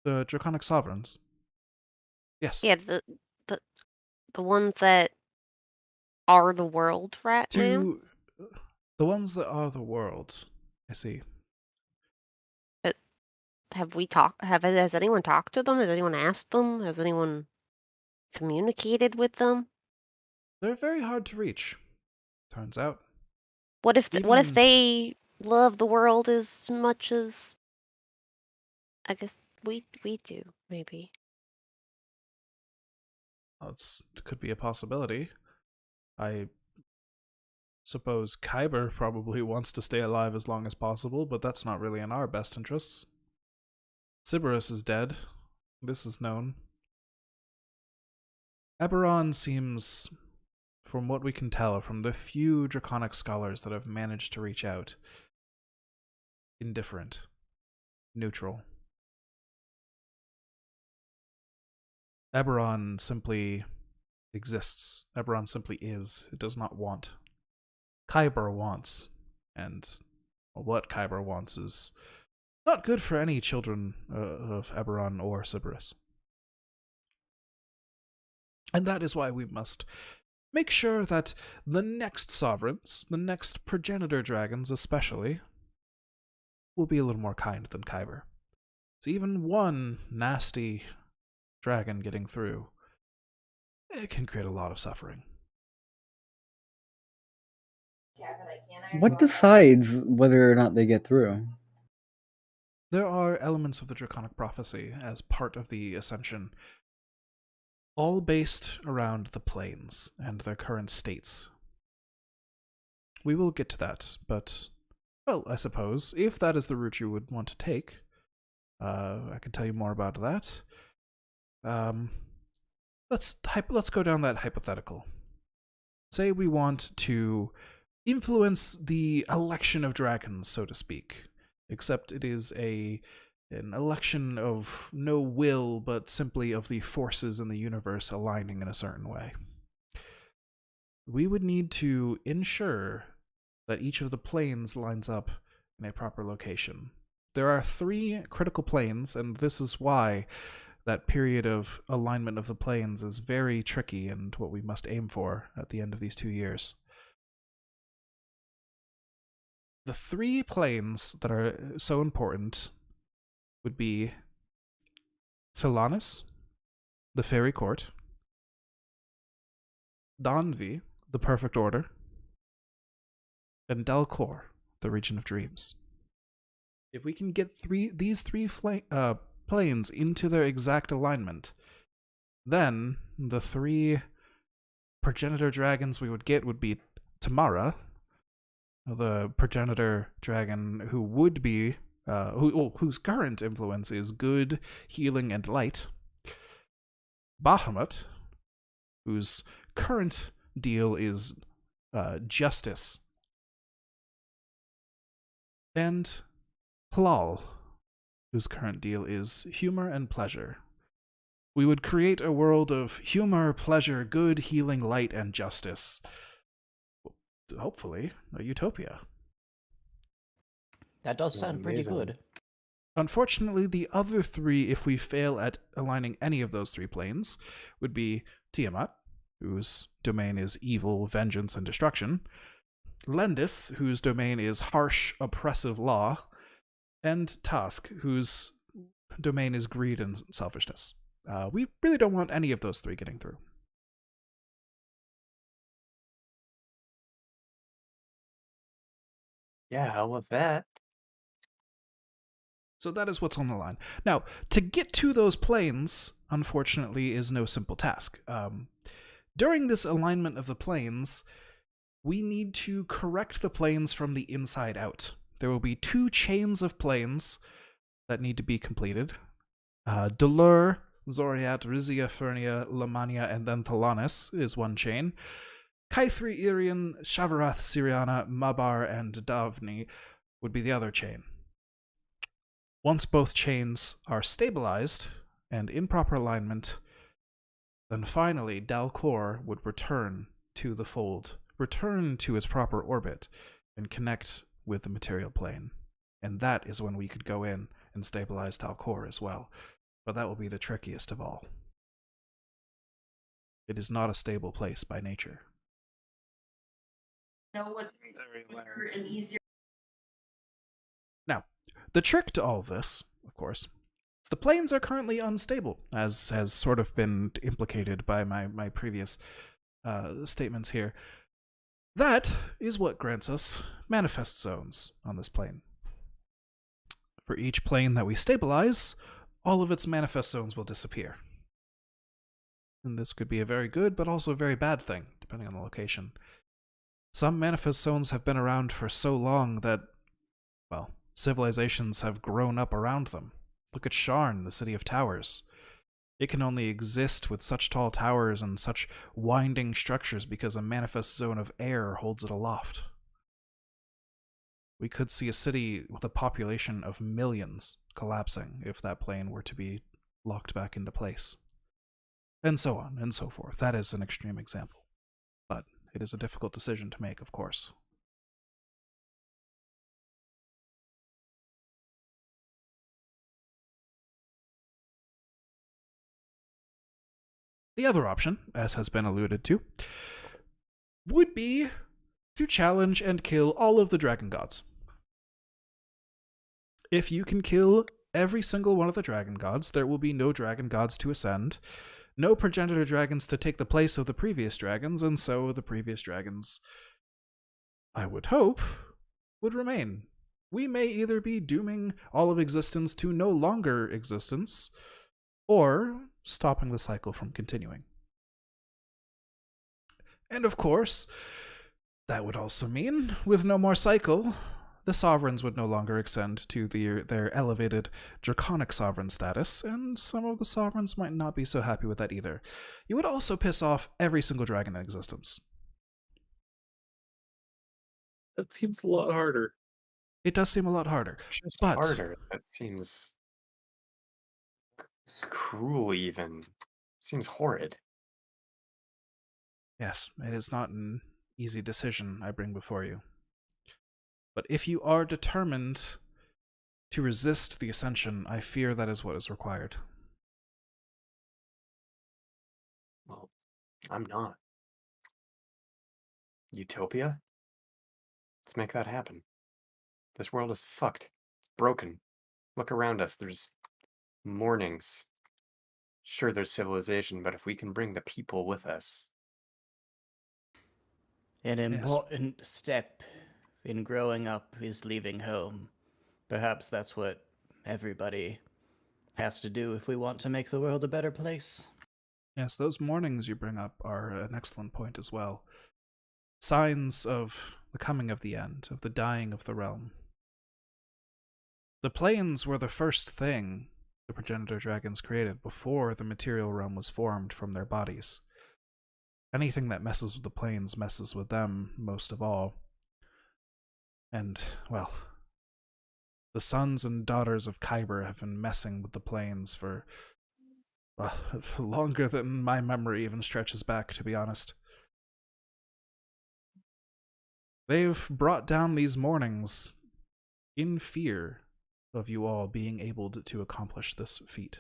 The Draconic Sovereigns. Yes. Yeah, the ones that are the world right now. The ones that are the world. I see. Has anyone talked to them? Has anyone asked them? Has anyone communicated with them? They're very hard to reach, turns out. What if Even- they love the world as much as I guess we do, maybe. Well, it could be a possibility. I suppose Kyber probably wants to stay alive as long as possible, but that's not really in our best interests. Sybaris is dead. This is known. Eberron seems, from what we can tell from the few draconic scholars that have managed to reach out, indifferent, neutral. Eberron simply exists. Eberron simply is. It does not want. Kyber wants, and what Kyber wants is not good for any children of Eberron or Sybaris. And that is why we must make sure that the next sovereigns, the next progenitor dragons especially, will be a little more kind than Kyber. So even one nasty dragon getting through, it can create a lot of suffering. What decides whether or not they get through? There are elements of the Draconic Prophecy as part of the Ascension, all based around the planes and their current states. We will get to that, but, well, I suppose, if that is the route you would want to take, I can tell you more about that. Let's go down that hypothetical. Say we want to influence the election of dragons, so to speak, except it is an election of no will, but simply of the forces in the universe aligning in a certain way. We would need to ensure that each of the planes lines up in a proper location. There are 3 critical planes, and this is why that period of alignment of the planes is very tricky and what we must aim for at the end of these 2 years. The 3 planes that are so important would be Philanus, the Fairy Court, Donvi, the Perfect Order, and Dalcor, the Region of Dreams. If we can get these three planes into their exact alignment, then the three progenitor dragons we would get would be Tamara, the progenitor dragon who would be whose current influence is good, healing, and light. Bahamut, whose current deal is justice. And Halal, whose current deal is humor and pleasure. We would create a world of humor, pleasure, good, healing, light, and justice. Hopefully, a utopia. That does Sounds sound pretty amazing. good. Unfortunately, the other three, if we fail at aligning any of those three planes, would be Tiamat, whose domain is evil, vengeance, and destruction, Lendis, whose domain is harsh, oppressive law, and Task, whose domain is greed and selfishness. We really don't want any of those three getting through. Yeah, hell with that. So that is what's on the line. Now, to get to those planes, unfortunately, is no simple task. During this alignment of the planes, we need to correct the planes from the inside out. There will be 2 chains of planes that need to be completed. Delur, Zoriat, Rizia, Fernia, Lamania, and then Thalanis is one chain. Kaithri, Irian, Shavarath, Siriana, Mabar, and Davni would be the other chain. Once both chains are stabilized and in proper alignment, then finally Dalcor would return to the fold, return to its proper orbit, and connect with the material plane. And that is when we could go in and stabilize Dalcor as well. But that will be the trickiest of all. It is not a stable place by nature. Now, the trick to all of this, of course, is the planes are currently unstable, as has sort of been implicated by my previous statements here. That is what grants us manifest zones on this plane. For each plane that we stabilize, all of its manifest zones will disappear. And this could be a very good, but also a very bad thing, depending on the location. Some manifest zones have been around for so long that, well, civilizations have grown up around them. Look at Sharn, the city of towers. It can only exist with such tall towers and such winding structures because a manifest zone of air holds it aloft. We could see a city with a population of millions collapsing if that plane were to be locked back into place. And so on and so forth. That is an extreme example. But it is a difficult decision to make, of course. The other option, as has been alluded to, would be to challenge and kill all of the dragon gods. If you can kill every single one of the dragon gods, there will be no dragon gods to ascend, no progenitor dragons to take the place of the previous dragons, and so the previous dragons, I would hope, would remain. We may either be dooming all of existence to no longer existence, or stopping the cycle from continuing. And of course, that would also mean, with no more cycle, the sovereigns would no longer extend to their elevated draconic sovereign status, and some of the sovereigns might not be so happy with that either. You would also piss off every single dragon in existence. That seems a lot harder. It does seem a lot harder. Just But harder. That seems cruel, even. Seems horrid. yes, it is not an easy decision I bring before you. But if you are determined to resist the ascension, I fear that is what is required. Well, I'm not. Utopia? Let's make that happen. This world is fucked. It's broken. Look around us. There's mornings. Sure, there's civilization, but if we can bring the people with us. An important step in growing up is leaving home. Perhaps that's what everybody has to do if we want to make the world a better place. Yes, those mornings you bring up are an excellent point as well. Signs of the coming of the end, of the dying of the realm. The planes were the first thing the progenitor dragons created before the material realm was formed from their bodies. Anything that messes with the planes messes with them most of all. And, well, the sons and daughters of Kyber have been messing with the planes for longer than my memory even stretches back, to be honest. They've brought down these mornings in fear of you all being able to accomplish this feat.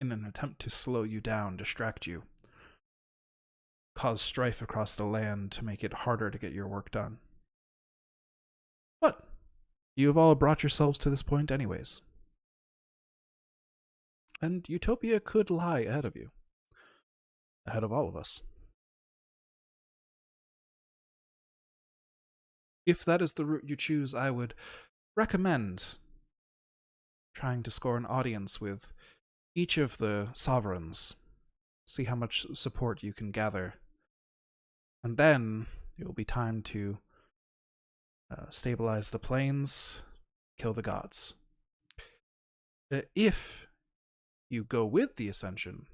In an attempt to slow you down, distract you, cause strife across the land to make it harder to get your work done. But you have all brought yourselves to this point anyways. And utopia could lie ahead of you. Ahead of all of us. If that is the route you choose, I would recommend trying to score an audience with each of the sovereigns. See how much support you can gather. And then it will be time to stabilize the planes, kill the gods. If you go with the Ascension,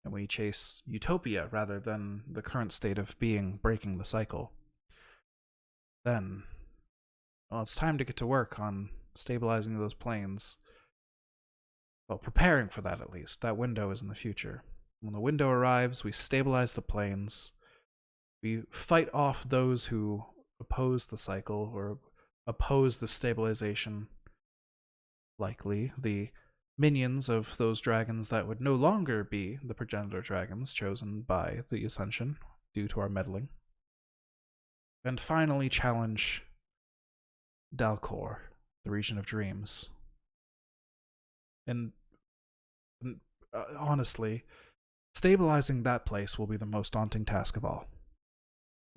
and we chase utopia rather than the current state of being breaking the cycle, then, well, it's time to get to work on stabilizing those planes. Well, preparing for that at least. That window is in the future. When the window arrives, we stabilize the planes. We fight off those who oppose the cycle or oppose the stabilization. Likely, the minions of those dragons that would no longer be the progenitor dragons chosen by the Ascension due to our meddling. And finally challenge Dalcor, the region of dreams. And honestly, stabilizing that place will be the most daunting task of all.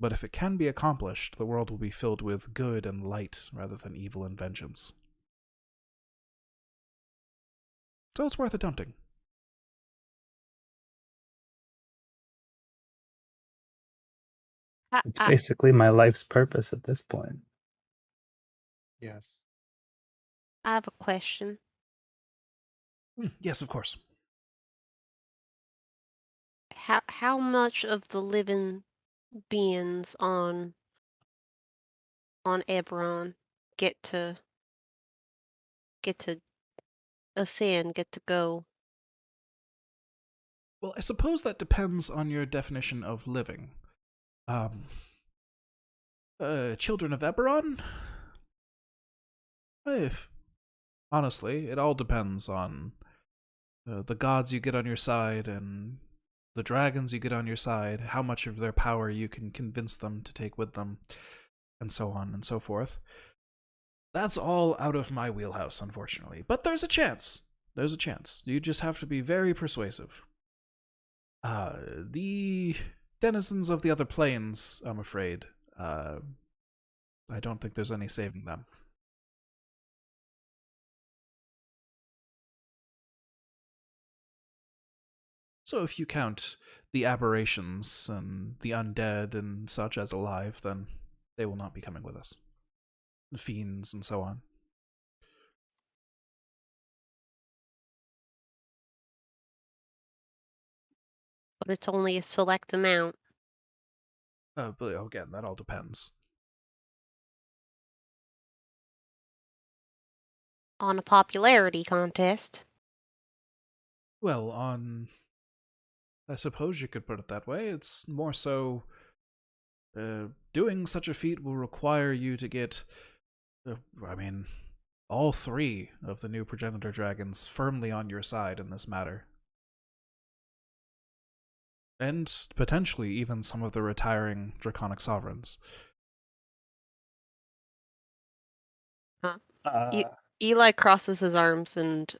But if it can be accomplished, the world will be filled with good and light rather than evil and vengeance. So it's worth attempting. It's basically my life's purpose at this point. Yes. I have a question. Yes, of course. How much of the living beings on Eberron get to ascend, get to go? Well, I suppose that depends on your definition of living. Children of Eberron? Honestly, it all depends on the gods you get on your side and the dragons you get on your side, how much of their power you can convince them to take with them, and so on and so forth. That's all out of my wheelhouse, unfortunately. But there's a chance. There's a chance. You just have to be very persuasive. The denizens of the other planes, I'm afraid, I don't think there's any saving them. So if you count the aberrations and the undead and such as alive, then they will not be coming with us. The fiends and so on. But it's only a select amount. But again, that all depends. On a popularity contest. Well, I suppose you could put it that way. It's more so doing such a feat will require you to get, all three of the new progenitor dragons firmly on your side in this matter. And potentially even some of the retiring draconic sovereigns. Huh. Eli crosses his arms and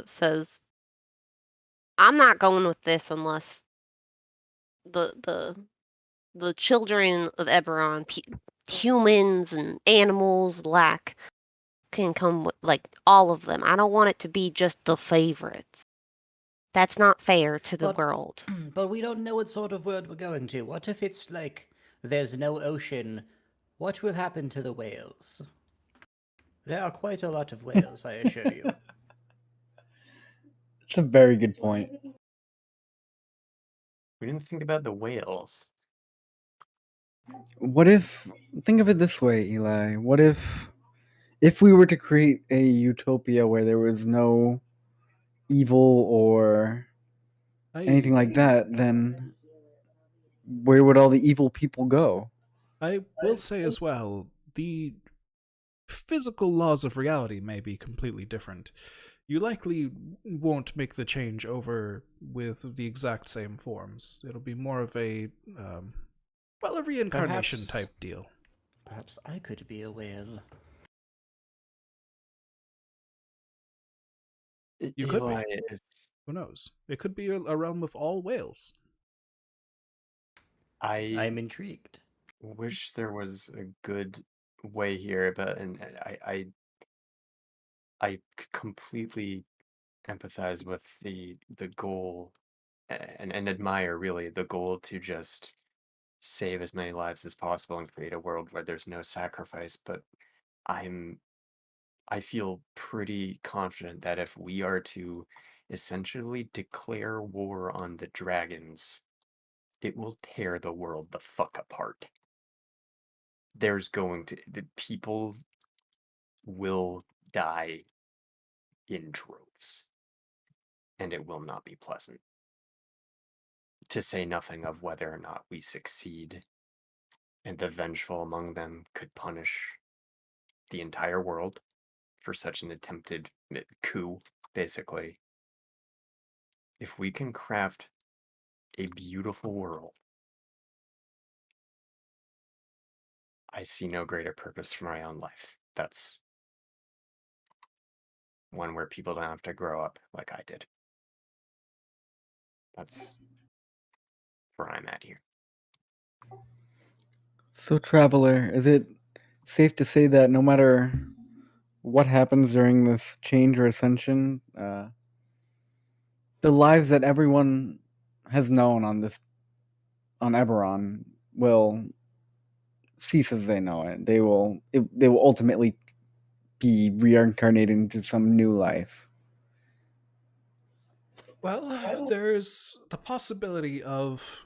says, "I'm not going with this unless the children of Eberron, humans and animals, like, can come with, like, all of them. I don't want it to be just the favorites. That's not fair to the But- world." But we don't know what sort of world we're going to. What if it's like there's no ocean? What will happen to the whales? There are quite a lot of whales, I assure you. It's a very good point. We didn't think about the whales. What if, think of it this way, Eli, what if we were to create a utopia where there was no evil or anything like that, then where would all the evil people go? I will say as well, the physical laws of reality may be completely different. You likely won't make the change over with the exact same forms. It'll be more of a, a reincarnation Perhaps- type deal. Perhaps I could be a whale. You could be. Eli is. Who knows? It could be a realm of all whales. I'm intrigued. Wish there was a good way here, but I completely empathize with the goal and admire really the goal to just save as many lives as possible and create a world where there's no sacrifice. But I feel pretty confident that if we are to essentially declare war on the dragons, it will tear the world the fuck apart. There's going to the people will die in droves, and it will not be pleasant. To say nothing of whether or not we succeed, and the vengeful among them could punish the entire world for such an attempted coup, basically. If we can craft a beautiful world, I see no greater purpose for my own life. That's one where people don't have to grow up like I did. That's where I'm at here. So, Traveler, is it safe to say that no matter what happens during this change or ascension, the lives that everyone has known on Eberron will cease as they know it. They will ultimately be reincarnated into some new life. Well, there's the possibility of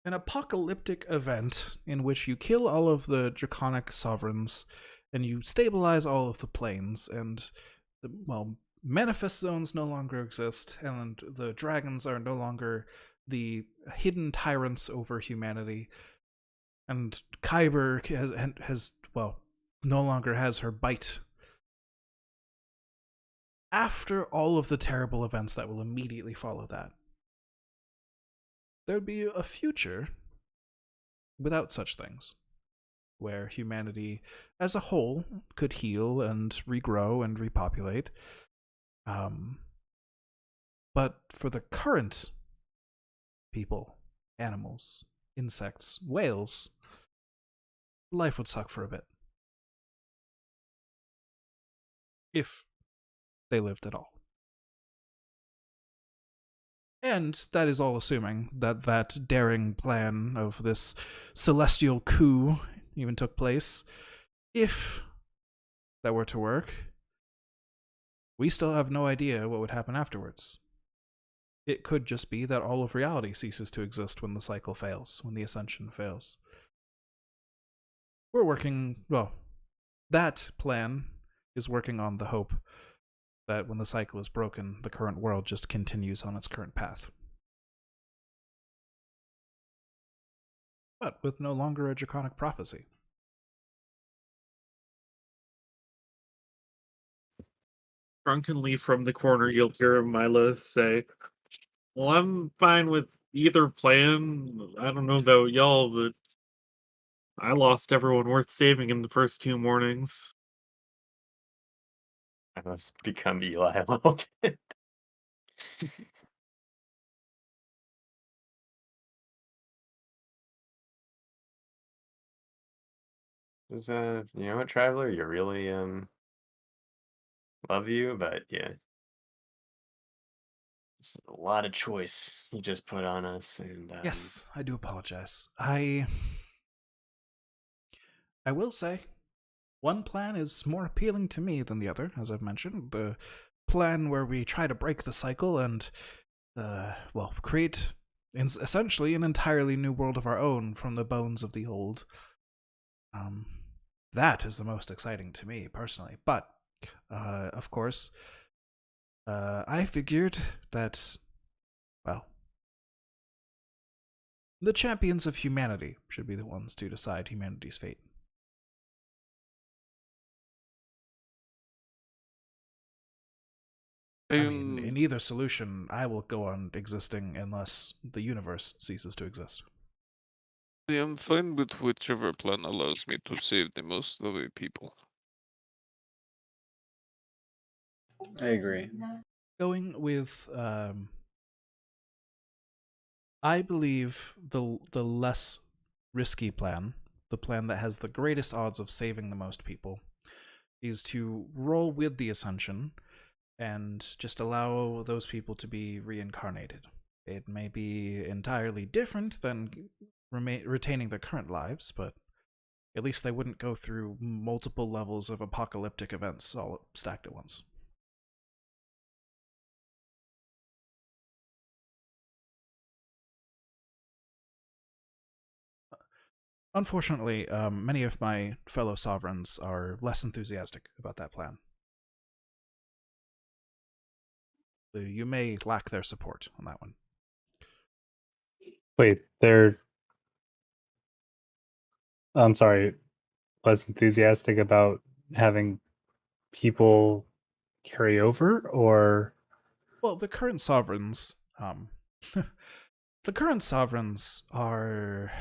an apocalyptic event in which you kill all of the draconic sovereigns and you stabilize all of the planes, and, well, manifest zones no longer exist, and the dragons are no longer the hidden tyrants over humanity, and Kyber has well, no longer has her bite. After all of the terrible events that will immediately follow that, there would be a future without such things, where humanity as a whole could heal and regrow and repopulate. But for the current people, animals, insects, whales, life would suck for a bit. If they lived at all. And that is all assuming that that daring plan of this celestial coup even took place. If that were to work, we still have no idea what would happen afterwards. It could just be that all of reality ceases to exist when the cycle fails, when the ascension fails. We're working, well, that plan is working on the hope that when the cycle is broken, the current world just continues on its current path. But with no longer a draconic prophecy. Drunkenly from the corner, you'll hear Milo say, "Well, I'm fine with either plan. I don't know about y'all, but I lost everyone worth saving in the first 2 mornings." I must become Eli a little bit. You know what, Traveler? You really love you, but yeah, it's a lot of choice you just put on us, and Yes, I do apologize. I will say, one plan is more appealing to me than the other, as I've mentioned. The plan where we try to break the cycle and, well, create essentially an entirely new world of our own from the bones of the old. That is the most exciting to me personally. But, of course, I figured that, well, the champions of humanity should be the ones to decide humanity's fate. I mean, in either solution, I will go on existing unless the universe ceases to exist. I'm fine with whichever plan allows me to save the most of the people. I agree. Going with, I believe the less risky plan, the plan that has the greatest odds of saving the most people, is to roll with the Ascension and just allow those people to be reincarnated. It may be entirely different than retaining their current lives, but at least they wouldn't go through multiple levels of apocalyptic events all stacked at once. Unfortunately, many of my fellow sovereigns are less enthusiastic about that plan. You may lack their support on that one. Wait, I'm sorry, less enthusiastic about having people carry over, or Well, the current sovereigns, the current sovereigns are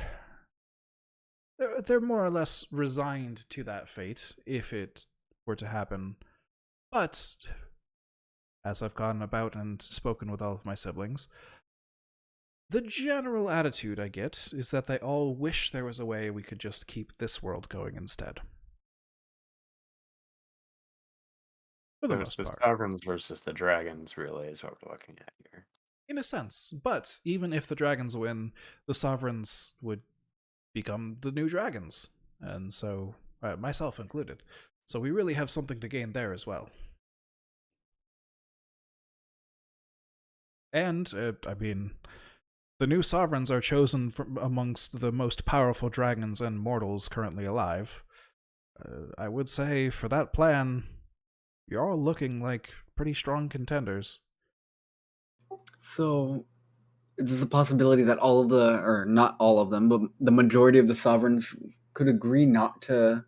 they're more or less resigned to that fate if it were to happen. But as I've gone about and spoken with all of my siblings, the general attitude I get is that they all wish there was a way we could just keep this world going instead. For the so it's most the part. sovereigns versus the dragons, really, is what we're looking at here. In a sense. But even if the dragons win, the sovereigns would become the new dragons. And so, myself included. So we really have something to gain there as well. And, I mean, the new sovereigns are chosen from amongst the most powerful dragons and mortals currently alive. I would say, for that plan, you're all looking like pretty strong contenders. So, there's a possibility that all of the, or not all of them, but the majority of the sovereigns could agree not to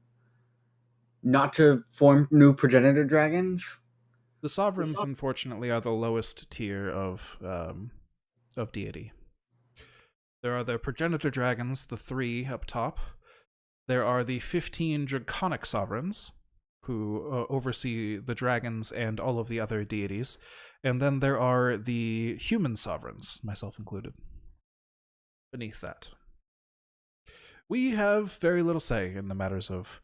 form new progenitor dragons. The sovereigns, unfortunately, are the lowest tier of deity. There are the progenitor dragons, the 3 up top. There are the 15 draconic sovereigns, who oversee the dragons and all of the other deities. And then there are the human sovereigns, myself included, beneath that. We have very little say in the matters of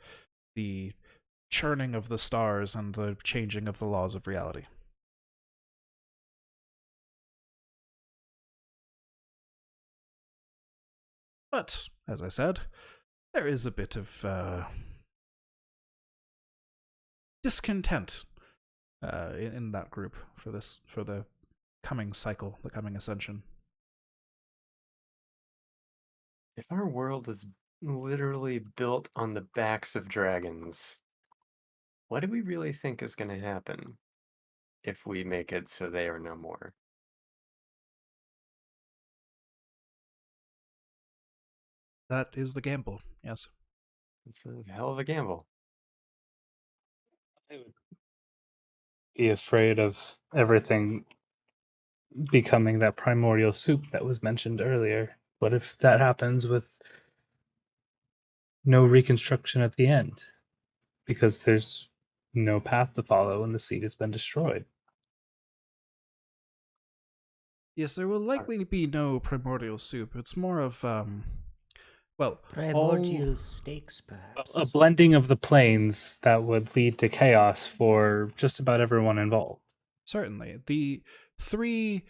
the churning of the stars and the changing of the laws of reality. But, as I said, there is a bit of discontent in that group for the coming cycle, the coming ascension. If our world is literally built on the backs of dragons, what do we really think is going to happen if we make it so they are no more? That is the gamble, yes. It's a hell of a gamble. I would be afraid of everything becoming that primordial soup that was mentioned earlier. What if that happens with no reconstruction at the end? Because there's no path to follow, and the seed has been destroyed. Yes, there will likely be no primordial soup. It's more of, well, Primordial all stakes, perhaps. A blending of the planes that would lead to chaos for just about everyone involved. certainly the three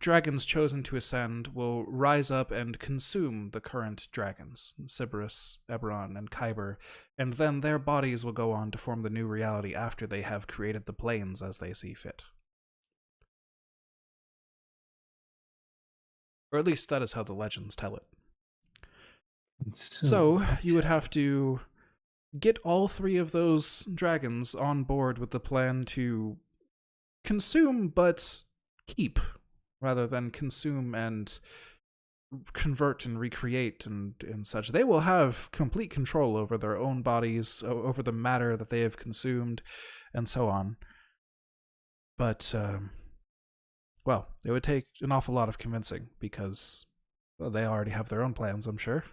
dragons chosen to ascend will rise up and consume the current dragons, Sybaris, Eberron, and Kyber, and then their bodies will go on to form the new reality after they have created the planes as they see fit. Or at least that is how the legends tell it. So you would have to get all three of those dragons on board with the plan to consume but keep, rather than consume and convert and recreate and such. They will have complete control over their own bodies, over the matter that they have consumed, and so on. But, well, it would take an awful lot of convincing, because they already have their own plans, I'm sure.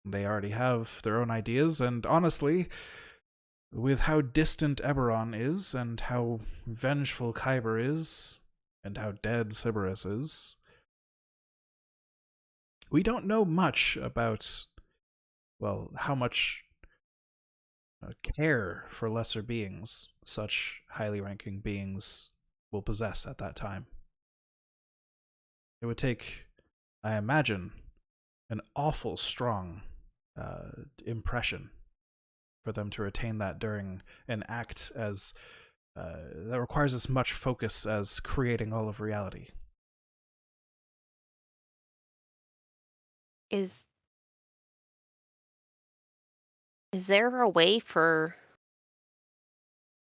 They already have their own ideas, and honestly, with how distant Eberron is, and how vengeful Kyber is, and how dead Sybaris is, we don't know much about, well, how much care for lesser beings such highly ranking beings will possess at that time. It would take, I imagine, an awful strong impression for them to retain that during an act as that requires as much focus as creating all of reality. Is there a way for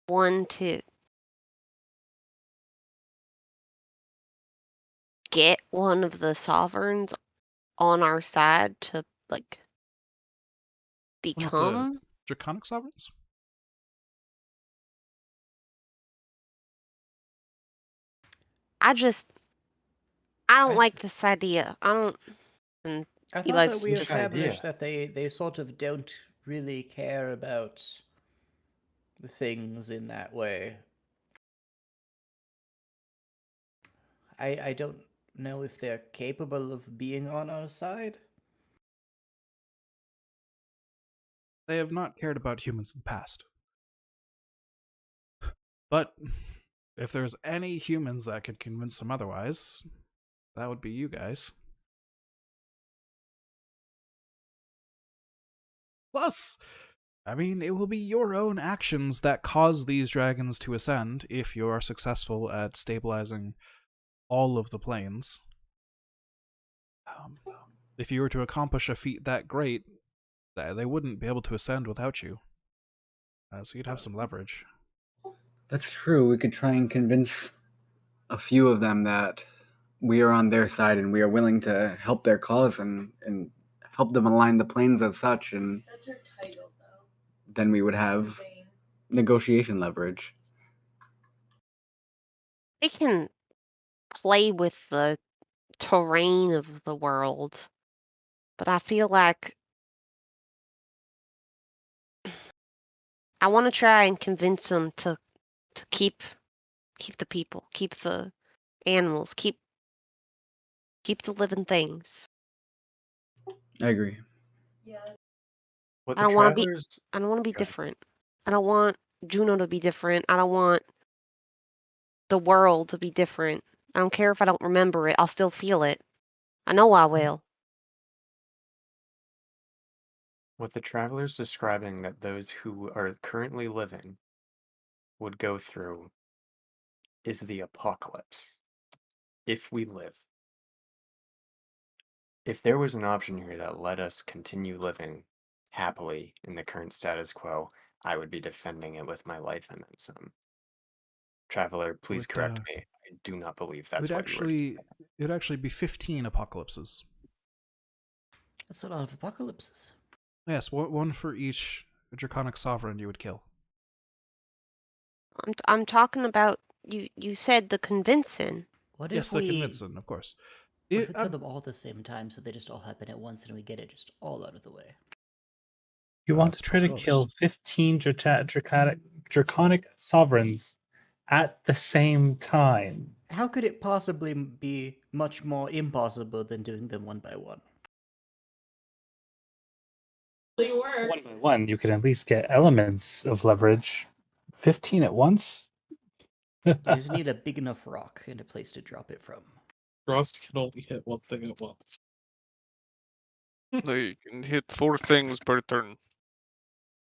one to get one of the sovereigns on our side to, like, One of the become? Draconic sovereigns? I don't like this idea. I don't. And I thought Eli's that we just established that they sort of don't really care about the things in that way. I don't know if they're capable of being on our side. They have not cared about humans in the past. But if there's any humans that could convince them otherwise, that would be you guys. Plus, I mean, it will be your own actions that cause these dragons to ascend if you are successful at stabilizing all of the planes. If you were to accomplish a feat that great, they wouldn't be able to ascend without you. So you'd have some leverage. That's true. We could try and convince a few of them that we are on their side and we are willing to help their cause and help them align the planes as such, and That's her title, though. then we would have negotiation leverage. we can play with the terrain of the world, but I feel like I want to try and convince them to keep the people, keep the animals, keep the living things. I agree. Yeah. What I the don't want to be travelers I don't want to be Go ahead. different. I don't want Juno to be different. I don't want the world to be different. I don't care if I don't remember it. I'll still feel it. I know I will. What the travelers describing that those who are currently living would go through is the apocalypse. If we live. If there was an option here that let us continue living happily in the current status quo, I would be defending it with my life and then some. Traveler, please correct me. I do not believe that's what you were. It'd actually be 15 apocalypses. That's a lot of apocalypses. Yes, one for each draconic sovereign you would kill. I'm talking about you said the convincing. What Yes, if the we convincing, of course. what if we kill them all at the same time so they just all happen at once and we get it just all out of the way? You want It's to try to disposed. kill 15 draconic sovereigns at the same time. How could it possibly be much more impossible than doing them one by one? One by one, you can at least get elements of leverage. 15 at once? You just need a big enough rock and a place to drop it from. Frost can only hit one thing at once. No, you can hit 4 things per turn.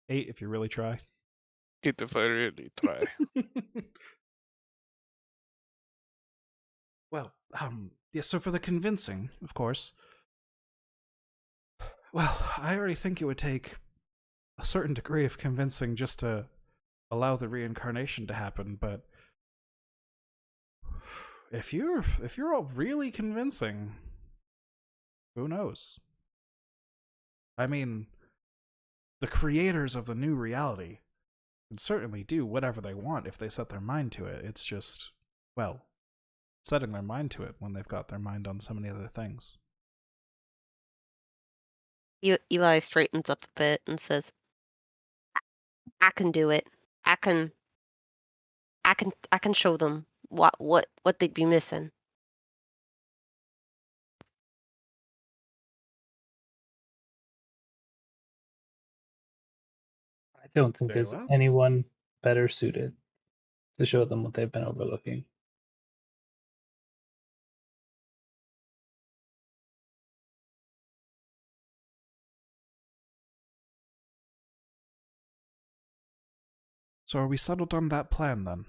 8 if you really try. Hit if I really try. Well, yeah, so for the convincing, of course. Well, I already think it would take a certain degree of convincing just to allow the reincarnation to happen, but if you're all really convincing, who knows? I mean, the creators of the new reality can certainly do whatever they want if they set their mind to it. It's just, well, setting their mind to it when they've got their mind on so many other things. Eli straightens up a bit and says, I can do it. I can show them what they'd be missing. I don't think Very there's well. anyone better suited to show them what they've been overlooking. So are we settled on that plan then?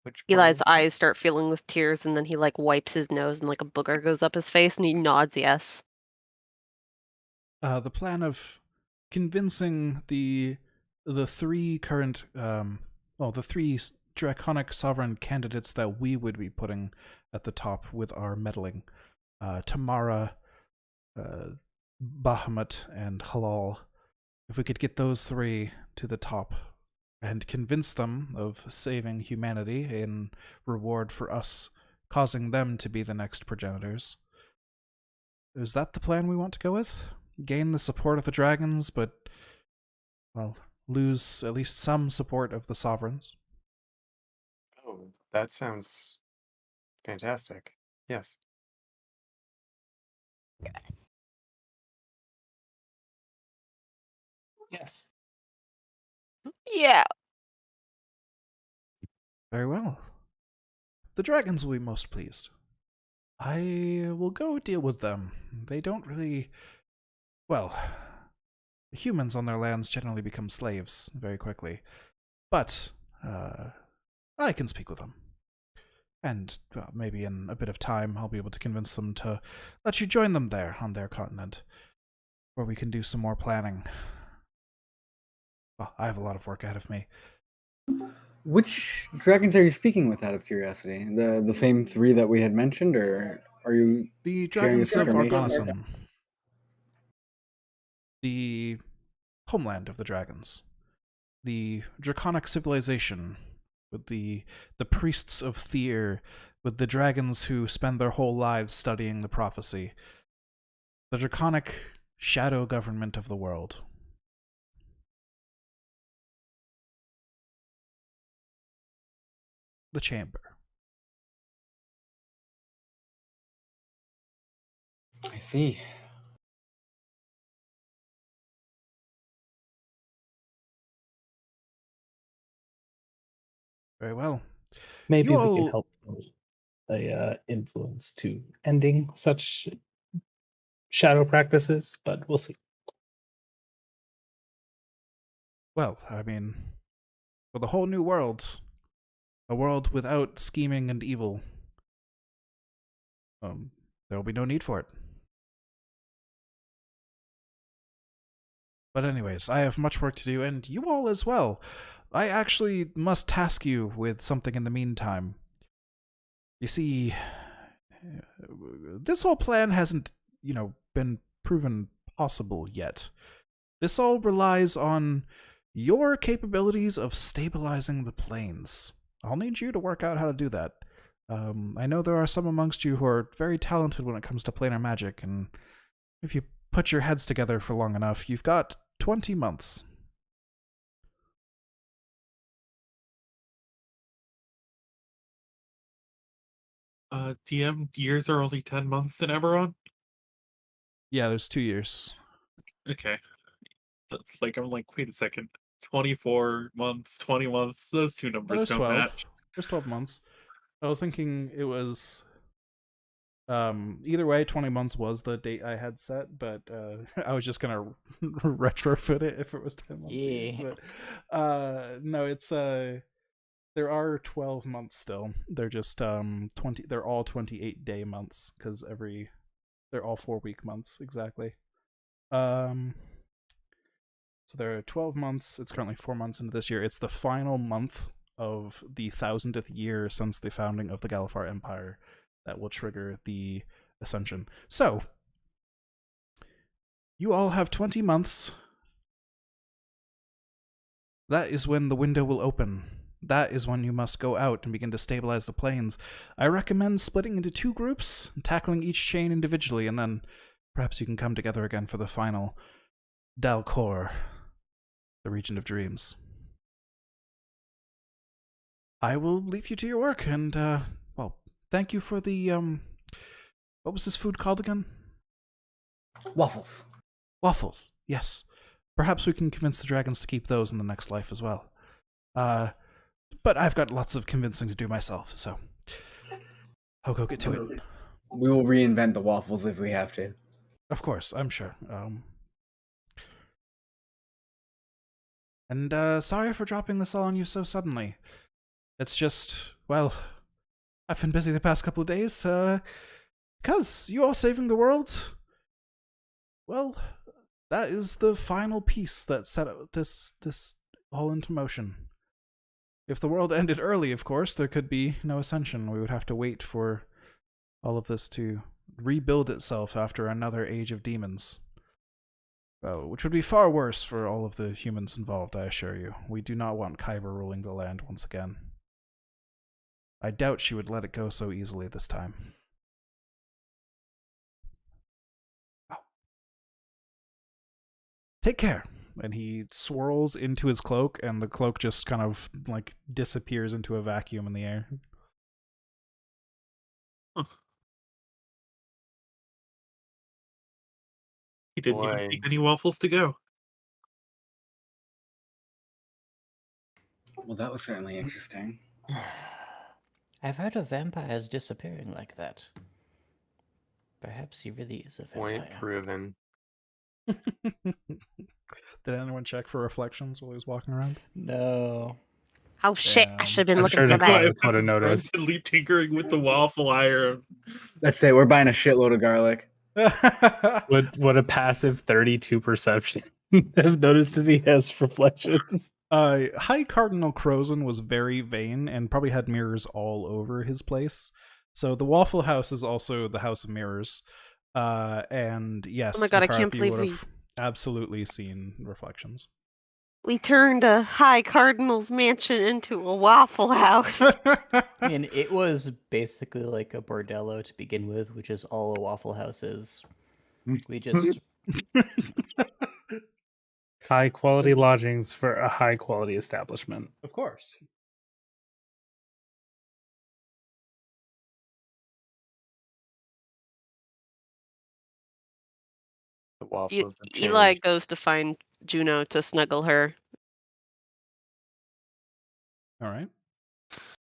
Which Eli's plan? eyes start filling with tears, and then he like wipes his nose, and like a booger goes up his face, and he nods yes. The plan of convincing the three current the three draconic sovereign candidates that we would be putting at the top with our meddling, Tamara, Bahamut, and Halal. If we could get those three to the top and convince them of saving humanity in reward for us causing them to be the next progenitors. Is that the plan we want to go with? Gain the support of the dragons, but, well, lose at least some support of the sovereigns? Oh, that sounds fantastic. Yes. Yes. Yeah. Very well. The dragons will be most pleased. I will go deal with them. They don't really... Well, humans on their lands generally become slaves very quickly. But, I can speak with them. And, well, maybe in a bit of time I'll be able to convince them to let you join them there on their continent, where we can do some more planning. Well, I have a lot of work ahead of me. Which dragons are you speaking with, out of curiosity? The same 3 that we had mentioned, or are you The sharing dragons of information? Argonism. The homeland of the dragons. The draconic civilization with the priests of Thyr, with the dragons who spend their whole lives studying the prophecy. The draconic shadow government of the world. The chamber. I see. Very well. Maybe You we can all... help influence to ending such shadow practices, but we'll see. Well, I mean, for the whole new world, a world without scheming and evil, there will be no need for it. But anyways, I have much work to do, and you all as well. I actually must task you with something in the meantime. You see, this whole plan hasn't, been proven possible yet. This all relies on your capabilities of stabilizing the planes. I'll need you to work out how to do that. I know there are some amongst you who are very talented when it comes to planar magic, and if you put your heads together for long enough, you've got 20 months. DM, years are only 10 months in Eberron? Yeah, there's 2 years. Okay. That's like, I'm like, wait a second. 24 months, 20 months, those two Oh, numbers there's don't 12. match. There's 12 months. I was thinking it was either way 20 months was the date I had set, but I was just gonna retrofit it if it was 10 months years. Yeah. But no, it's there are 12 months still. They're just 20, they're all 28-day months because they're all 4-week months exactly. So there are 12 months. It's currently 4 months into this year. It's the final month of the 1000th year since the founding of the Galifar Empire that will trigger the Ascension. So, you all have 20 months. That is when the window will open. That is when you must go out and begin to stabilize the planes. I recommend splitting into 2 groups, tackling each chain individually, and then perhaps you can come together again for the final Dalcor, the region of dreams. I will leave you to your work, and, well, thank you for the, what was this food called again? Waffles. Waffles, yes. Perhaps we can convince the dragons to keep those in the next life as well. But I've got lots of convincing to do myself, so I'll go get to it. We will reinvent the waffles if we have to. Of course, I'm sure. And sorry for dropping this all on you so suddenly. It's just, well, I've been busy the past couple of days, because you all saving the world, well, that is the final piece that set this all into motion. If the world ended early, of course, there could be no ascension. We would have to wait for all of this to rebuild itself after another age of demons. Which would be far worse for all of the humans involved, I assure you. We do not want Kyber ruling the land once again. I doubt she would let it go so easily this time. Oh. Take care. And he swirls into his cloak, and the cloak just kind of like disappears into a vacuum in the air. Huh. He didn't even Boy. take any waffles to go. Well, that was certainly interesting. I've heard of vampires disappearing like that. Perhaps he really is a Point vampire. proven. Did anyone check for reflections while he was walking around? No. Oh shit! I Damn. should have been I'm looking sure for the that. clients would have noticed. Constantly tinkering with the waffle iron. Let's say we're buying a shitload of garlic. Would a passive 32 perception have noticed to me as reflections? High Cardinal Crozen was very vain and probably had mirrors all over his place. So the Waffle House is also the House of Mirrors. And yes, Oh my god, I McCarthy can't believe would have absolutely seen reflections. we turned a High Cardinal's mansion into a Waffle House. I mean, it was basically like a bordello to begin with, which is all a Waffle House is. We just High quality lodgings for a high quality establishment. Of course. The waffles have Eli changed. goes to find Juno to snuggle her. All right.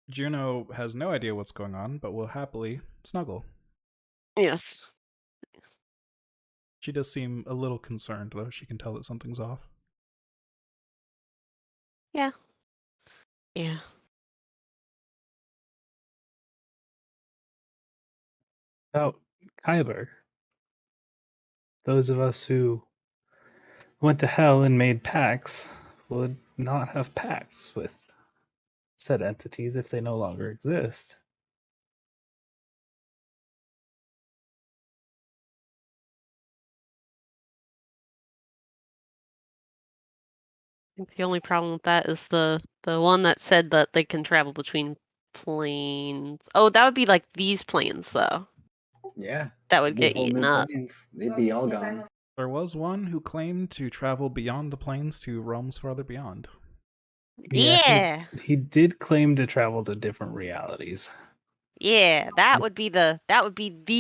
Juno has no idea what's going on, but will happily snuggle. Yes. She does seem a little concerned, though. She can tell that something's off. Yeah. Yeah. About Kyber. Those of us who went to hell and made pacts would not have pacts with said entities if they no longer exist. I think the only problem with that is the one that said that they can travel between planes. Oh, that would be like these planes, though. Yeah. That would Be get whole eaten new up. planes. They'd be all gone. There was one who claimed to travel beyond the planes to realms farther beyond. Yeah. He did claim to travel to different realities. Yeah, that would be the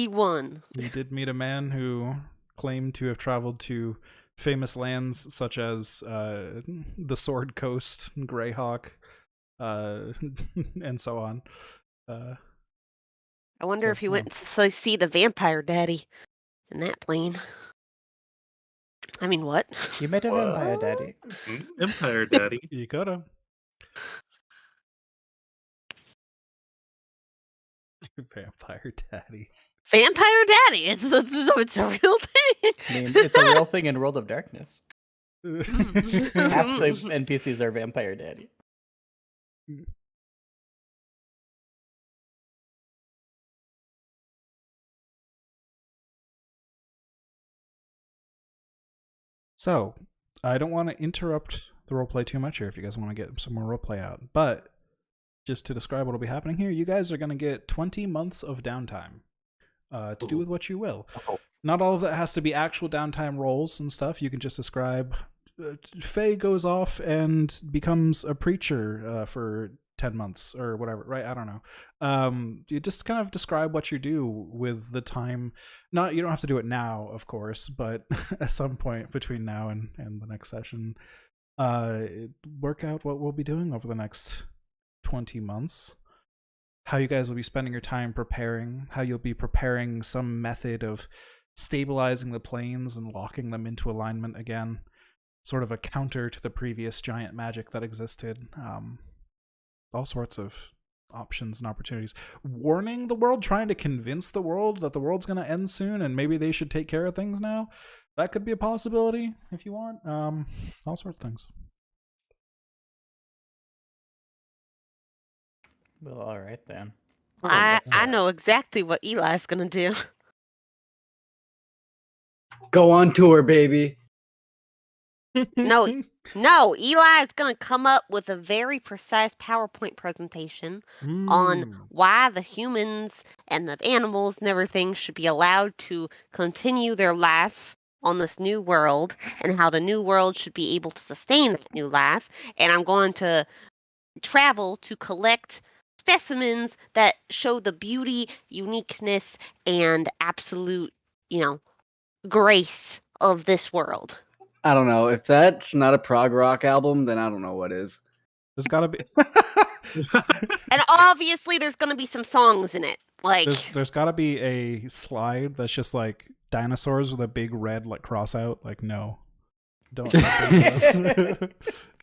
one. We did meet a man who claimed to have traveled to famous lands such as the Sword Coast, Greyhawk, and so on. I wonder So, if he yeah. went to see the vampire daddy in that plane. I mean, what? You met a vampire What? daddy. Empire Daddy. You coulda. Vampire Daddy. Vampire daddy. It's a real thing. I mean, it's a real thing in World of Darkness. Half the Hmm. NPCs are vampire daddy. So, I don't want to interrupt the roleplay too much here if you guys want to get some more roleplay out. But just to describe what will be happening here, you guys are going to get 20 months of downtime to do with what you will. Not all of that has to be actual downtime roles and stuff. You can just describe Faye goes off and becomes a preacher for 10 months or whatever, right? I don't know. You just kind of describe what you do with the time. Not, you don't have to do it now, of course, but at some point between now and the next session, work out what we'll be doing over the next 20 months. How you guys will be spending your time preparing, how you'll be preparing some method of stabilizing the planes and locking them into alignment again. Sort of a counter to the previous giant magic that existed. All sorts of options and opportunities. Warning the world, trying to convince the world that the world's going to end soon and maybe they should take care of things now. That could be a possibility if you want. All sorts of things. Well, all right then. I know exactly what Eli's gonna do. Go on tour, baby. No, Eli is going to come up with a very precise PowerPoint presentation on why the humans and the animals and everything should be allowed to continue their life on this new world and how the new world should be able to sustain that new life. And I'm going to travel to collect specimens that show the beauty, uniqueness, and absolute, grace of this world. I don't know. If that's not a prog rock album, then I don't know what is. There's gotta be And obviously there's going to be some songs in it. Like there's gotta be a slide that's just like dinosaurs with a big red like cross out. Like, no. Don't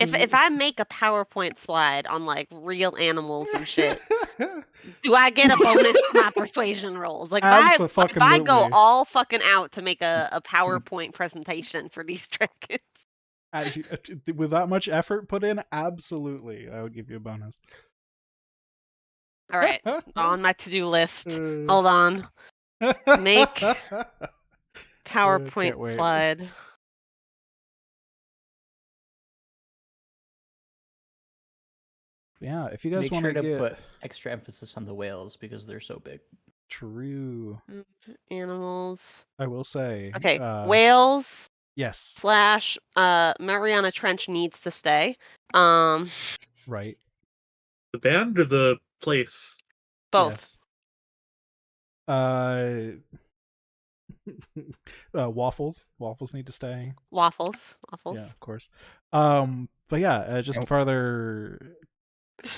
if I make a PowerPoint slide on like real animals and shit, do I get a bonus to my persuasion rolls? Like if I go all fucking out to make a PowerPoint presentation for these dragons. With that much effort put in, absolutely, I would give you a bonus. All right, on my to-do list. Hold on. Make PowerPoint slide. Yeah, if you guys want to put extra emphasis on the whales because they're so big. True. Animals. I will say. Okay, whales. Yes. / Mariana Trench needs to stay. Right. The band or the place? Both. Yes. Waffles need to stay. Waffles. Yeah, of course. But yeah, just further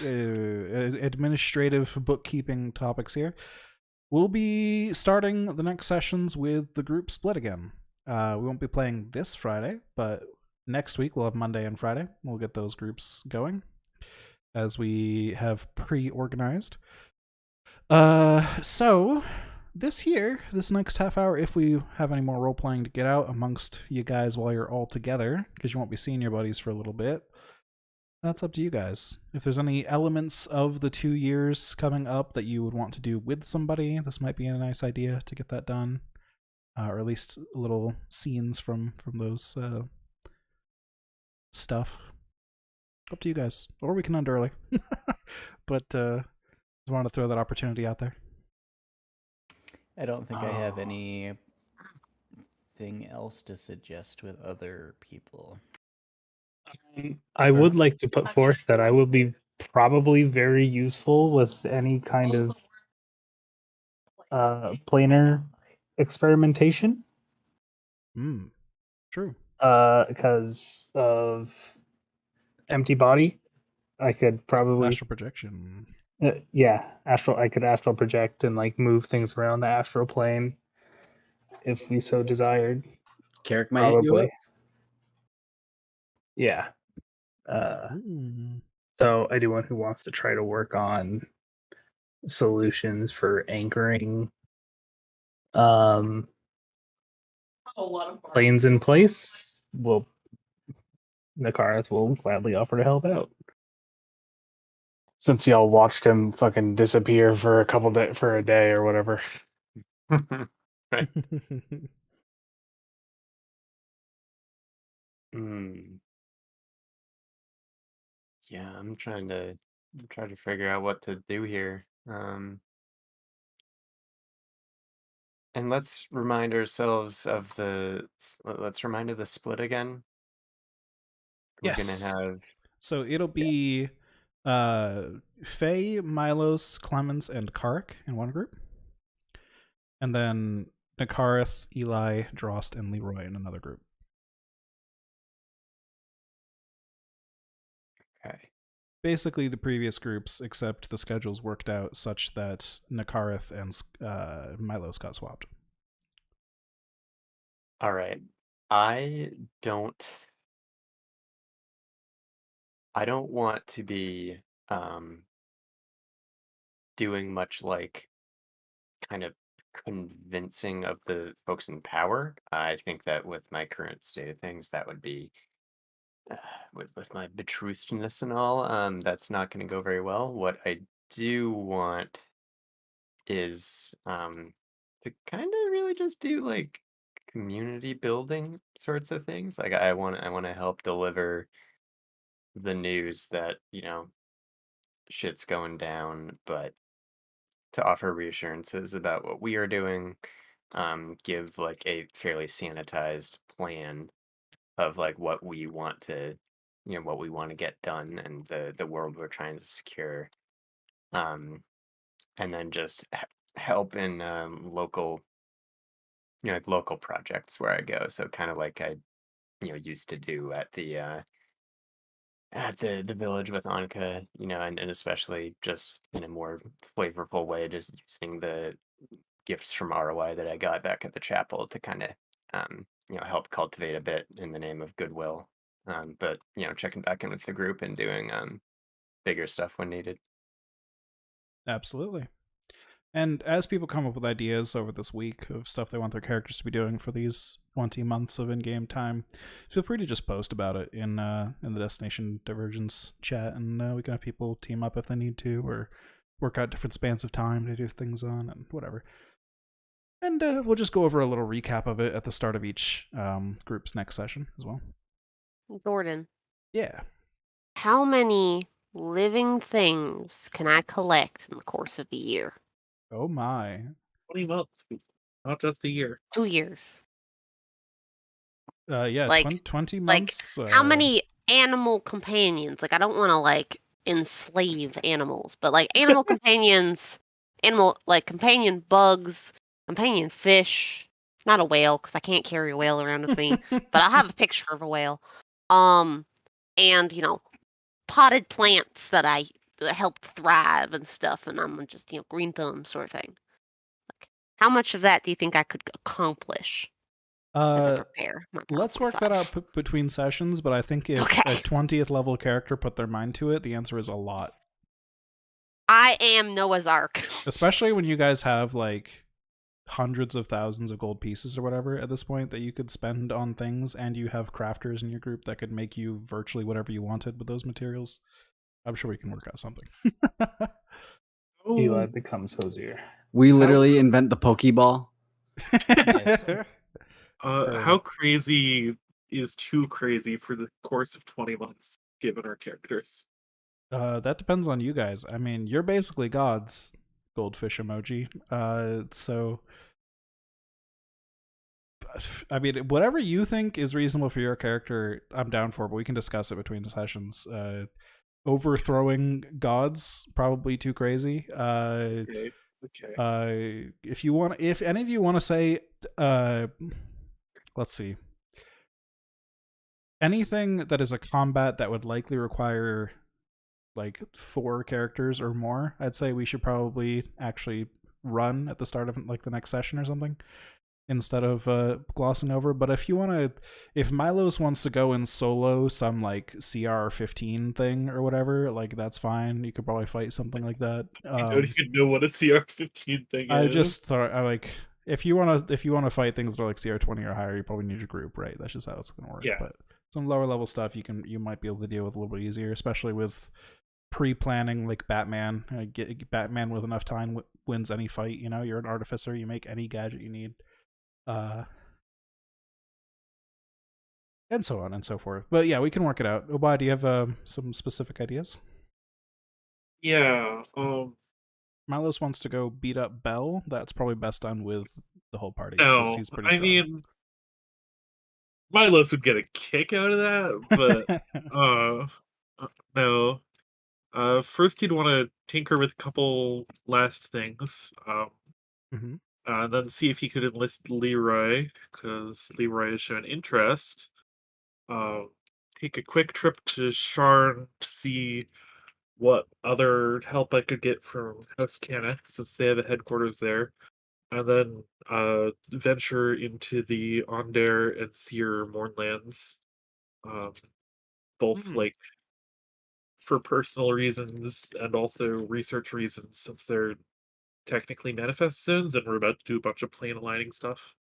administrative bookkeeping topics here. We'll be starting the next sessions with the group split again. We won't be playing this Friday, but next week we'll have Monday and Friday. We'll get those groups going as we have pre-organized. So this next half hour, if we have any more role-playing to get out amongst you guys while you're all together, because you won't be seeing your buddies for a little bit, that's up to you guys. If there's any elements of the 2 years coming up that you would want to do with somebody, this might be a nice idea to get that done. Or at least little scenes from those stuff. Up to you guys. Or we can end early. But Just want to throw that opportunity out there. I don't think I have Oh. anything else to suggest with other people. I would like to put forth that I will be probably very useful with any kind of planar experimentation. True. Because of empty body, I could probably Astral projection. I could astral project and like move things around the astral plane if we so desired. Carrick might hit you Probably. up. Yeah. So anyone who wants to try to work on solutions for anchoring planes in place, Nakareth will gladly offer to help out. Since y'all watched him fucking disappear for a day or whatever. Right. Yeah, I'm trying to figure out what to do here. And let's remind ourselves of let's remind of the split again. We're Yes. gonna have So it'll be Faye, Milos, Clemens, and Kark in one group. And then Nakareth, Eli, Drost, and Leroy in another group. okay. Basically the previous groups, except the schedules worked out such that Nakareth and Milos got swapped. All right. I don't want to be doing much like kind of convincing of the folks in power. I think that with my current state of things, that would be with my betruthedness and all, that's not going to go very well. What I do want is to kind of really just do like community building sorts of things. Like I want to help deliver the news that, shit's going down, but to offer reassurances about what we are doing, give like a fairly sanitized plan of like what we want to, what we want to get done and the world we're trying to secure, and then just help in local, like local projects where I go. So kind of like I, used to do at the village with Anka, and especially just in a more flavorful way, just using the gifts from ROI that I got back at the chapel to kind of, help cultivate a bit in the name of goodwill. But checking back in with the group and doing bigger stuff when needed. Absolutely. And as people come up with ideas over this week of stuff they want their characters to be doing for these 20 months of in-game time, feel free to just post about it in the Destination Divergence chat, and we can have people team up if they need to, or work out different spans of time to do things on, and whatever. And we'll just go over a little recap of it at the start of each group's next session as well. Jordan, Yeah. how many living things can I collect in the course of a year? Oh my. 20 months, not just a year. 2 years. Yeah, Like, 20 Like, months. how many animal companions? Like, I don't want to like enslave animals, but like animal companions, companion bugs, companion fish. Not a whale because I can't carry a whale around with me, but I'll have a picture of a whale. And potted plants that help thrive and stuff, and I'm just green thumb sort of thing. Like, how much of that do you think I could accomplish as I prepare my Let's work that out between sessions, but I think if Okay. a 20th level character put their mind to it, the answer is a lot. I am Noah's Ark. Especially when you guys have like hundreds of thousands of gold pieces or whatever at this point that you could spend on things, and you have crafters in your group that could make you virtually whatever you wanted with those materials. I'm sure we can work out something. Eli becomes Hosier. We literally invent the Pokeball. Nice. How crazy is too crazy for the course of 20 months, given our characters? That depends on you guys. I mean, you're basically gods, goldfish emoji. So I mean, whatever you think is reasonable for your character, I'm down for, but we can discuss it between the sessions. Overthrowing gods, probably too crazy. Okay. Okay. If any of you want to say, let's see, anything that is a combat that would likely require like 4 characters or more, I'd say we should probably actually run at the start of like the next session or something instead of glossing over. But if Milos wants to go and solo some like CR15 thing or whatever, like that's fine. You could probably fight something like that. I don't even know what a CR15 thing I is. just thought I like if you want to fight things that are like CR20 or higher, you probably need your group, right? That's just how it's gonna work. Yeah. But some lower level stuff you might be able to deal with a little bit easier, especially with pre-planning like Batman. Get Batman with enough time wins any fight. You know, you're an artificer. You make any gadget you need, and so on and so forth. But yeah, we can work it out. Obai, do you have some specific ideas? Yeah. Milos wants to go beat up Bell. That's probably best done with the whole party because No. he's pretty I strong. mean, Milos would get a kick out of that, but no. First you'd want to tinker with a couple last things. Mhm. Then see if you could enlist Leroy, because Leroy has shown interest. Take a quick trip to Sharn to see what other help I could get from House Cana, since they have a headquarters there. And then venture into the Onder and Seer Mournlands. Both like for personal reasons and also research reasons, since they're technically manifest zones and we're about to do a bunch of plane aligning stuff.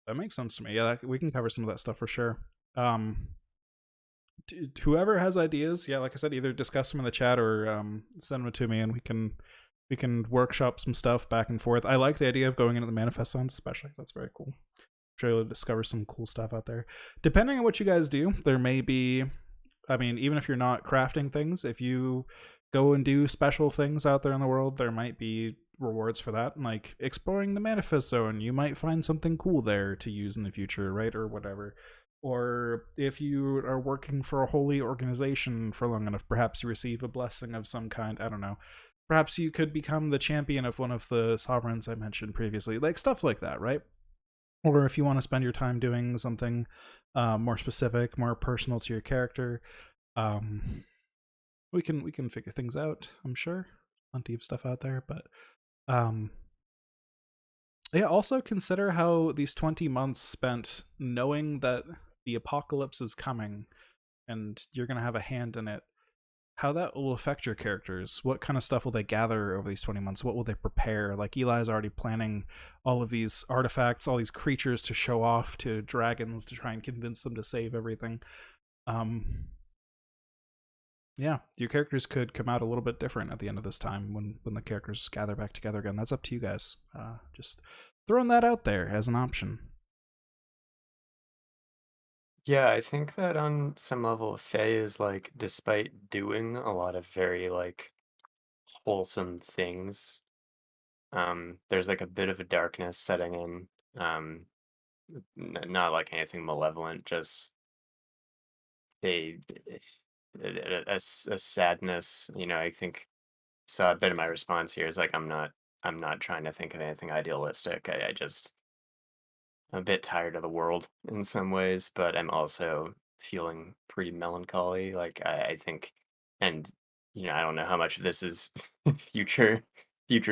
That makes sense to me. Yeah, we can cover some of that stuff for sure. Whoever has ideas, yeah, like I said, either discuss them in the chat or send them to me, and we can workshop some stuff back and forth. I like the idea of going into the manifest zones, especially. That's very cool. I'm sure you'll discover some cool stuff out there. Depending on what you guys do, there may be. I mean, even if you're not crafting things, if you go and do special things out there in the world, there might be rewards for that. Like exploring the manifest zone, you might find something cool there to use in the future, right? Or whatever. Or if you are working for a holy organization for long enough, perhaps you receive a blessing of some kind. I don't know. Perhaps you could become the champion of one of the sovereigns I mentioned previously. Like stuff like that, right? Or if you want to spend your time doing something more specific, more personal to your character, we can figure things out. I'm sure, plenty of stuff out there. But yeah, also consider how these 20 months spent knowing that the apocalypse is coming, and you're gonna have a hand in it. How that will affect your characters. What kind of stuff will they gather over these 20 months? What will they prepare? Like Eli's already planning all of these artifacts, all these creatures to show off to dragons to try and convince them to save everything. Yeah, your characters could come out a little bit different at the end of this time when the characters gather back together again. That's up to you guys. Just throwing that out there as an option. Yeah, I think that on some level, Faye is like, despite doing a lot of very like wholesome things, there's like a bit of a darkness setting in. Not like anything malevolent, just a a sadness. You know, I think so. A bit of my response here is like, I'm not trying to think of anything idealistic. I just I'm a bit tired of the world in some ways, but I'm also feeling pretty melancholy. Like I think, and I don't know how much of this is future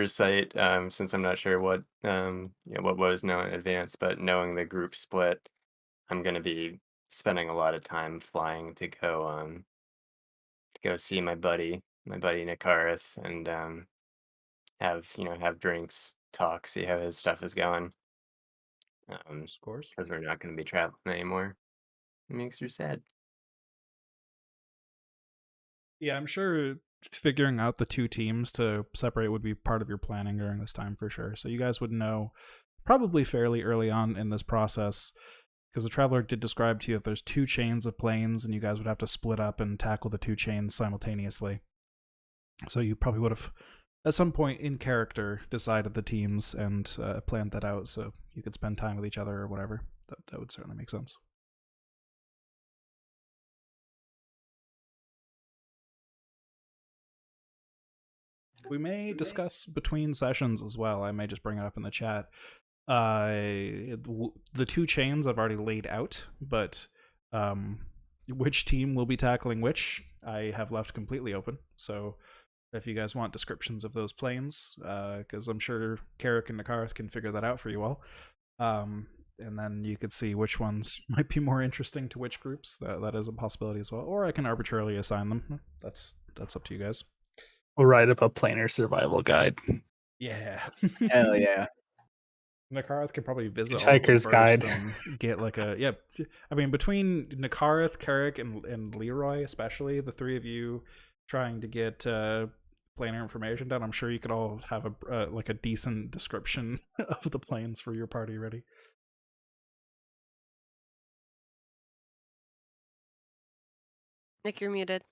sight, since I'm not sure what was known in advance. But knowing the group split, I'm gonna be spending a lot of time flying to go see my buddy Nikarith, and have drinks, talk, see how his stuff is going. Of course. Because we're not going to be traveling anymore. It makes her sad. Yeah, I'm sure figuring out the 2 teams to separate would be part of your planning during this time for sure. So you guys would know probably fairly early on in this process, because the Traveler did describe to you that there's 2 chains of planes and you guys would have to split up and tackle the 2 chains simultaneously. So you probably would have, at some point in character, decided the teams and planned that out so you could spend time with each other or whatever. That would certainly make sense. We may discuss between sessions as well. I may just bring it up in the chat. The 2 chains I've already laid out, but which team will be tackling which, I have left completely open. So if you guys want descriptions of those planes, because I'm sure Carrick and Nakarth can figure that out for you all. And then you could see which ones might be more interesting to which groups. That is a possibility as well. Or I can arbitrarily assign them. That's up to you guys. We'll write up a planar survival guide. Yeah. Hell yeah. Nakarth could probably visit all of them Hitchhiker's first Guide. and get like a I mean, between Nakarth, Carrick, and Leroy, especially the 3 of you trying to get planar information done, I'm sure you could all have a like a decent description of the planes for your party ready. Nick, you're muted.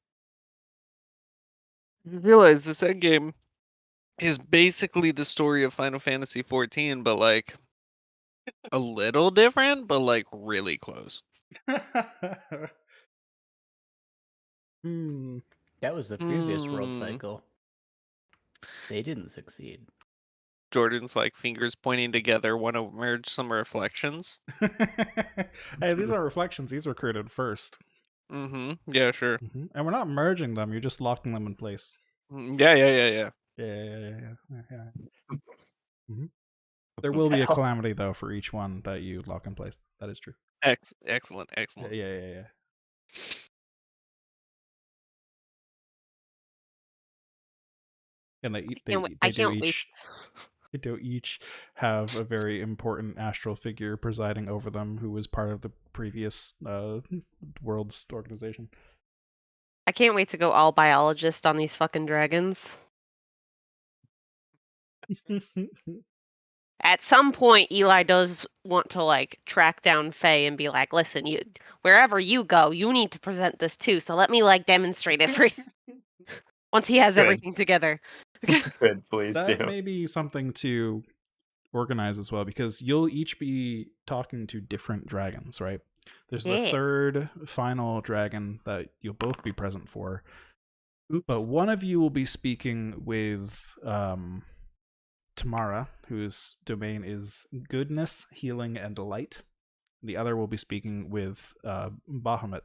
You realize this endgame is basically the story of Final Fantasy 14, but like a little different, but like really close. Hmm. That was the previous world cycle. They didn't succeed. Jordan's like fingers pointing together, want to merge some reflections. Hey, these are reflections. These recruited first. Yeah, sure. And we're not merging them. You're just locking them in place. Yeah. Yeah. There will be a Hell. calamity though for each one that you lock in place. That is true. Excellent. Yeah. And I can't wait. They do each have a very important astral figure presiding over them who was part of the previous world's organization. I can't wait to go all biologist on these fucking dragons. At some point, Eli does want to like track down Faye and be like, "Listen, you wherever you go, you need to present this too. So let me like demonstrate it for you." Once he has Good. everything together. Good, please That do. may be something to organize as well, because you'll each be talking to different dragons, right? There's the Yeah. 3rd final dragon that you'll both be present for. Oops. But one of you will be speaking with Tamara, whose domain is goodness, healing, and delight. The other will be speaking with Bahamut,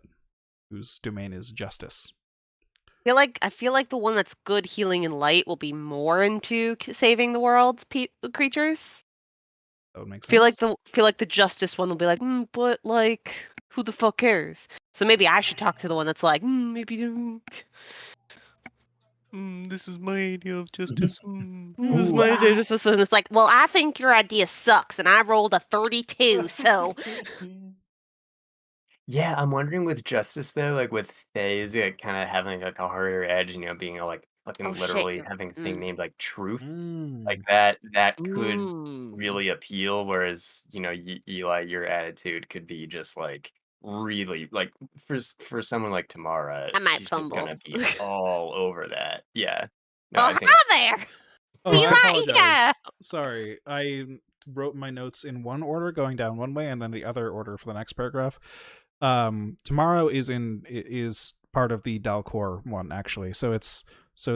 whose domain is justice. I feel like the one that's good, healing, and light will be more into saving the world's creatures. That would make sense. Feel like the justice one will be like, but like, who the fuck cares? So maybe I should talk to the one that's like, maybe. This is my idea of justice. This is my idea of justice, and it's like, well, I think your idea sucks, and I rolled a 32, so. Yeah, I'm wondering with Justice though, like with Faye's kind of having like a harder edge, being like fucking Oh, shit, literally you're- having a thing named like Truth, Mm. like that could really appeal. Whereas Eli, your attitude could be just like really like for someone like Tamara, I might she's just gonna fumble. be all over that. Yeah, no, Oh, I think hi there! Oh, I Eli, apologize. yeah. Sorry, I wrote my notes in one order going down one way, and then the other order for the next paragraph. Tomorrow is part of the Dalcor one, actually. So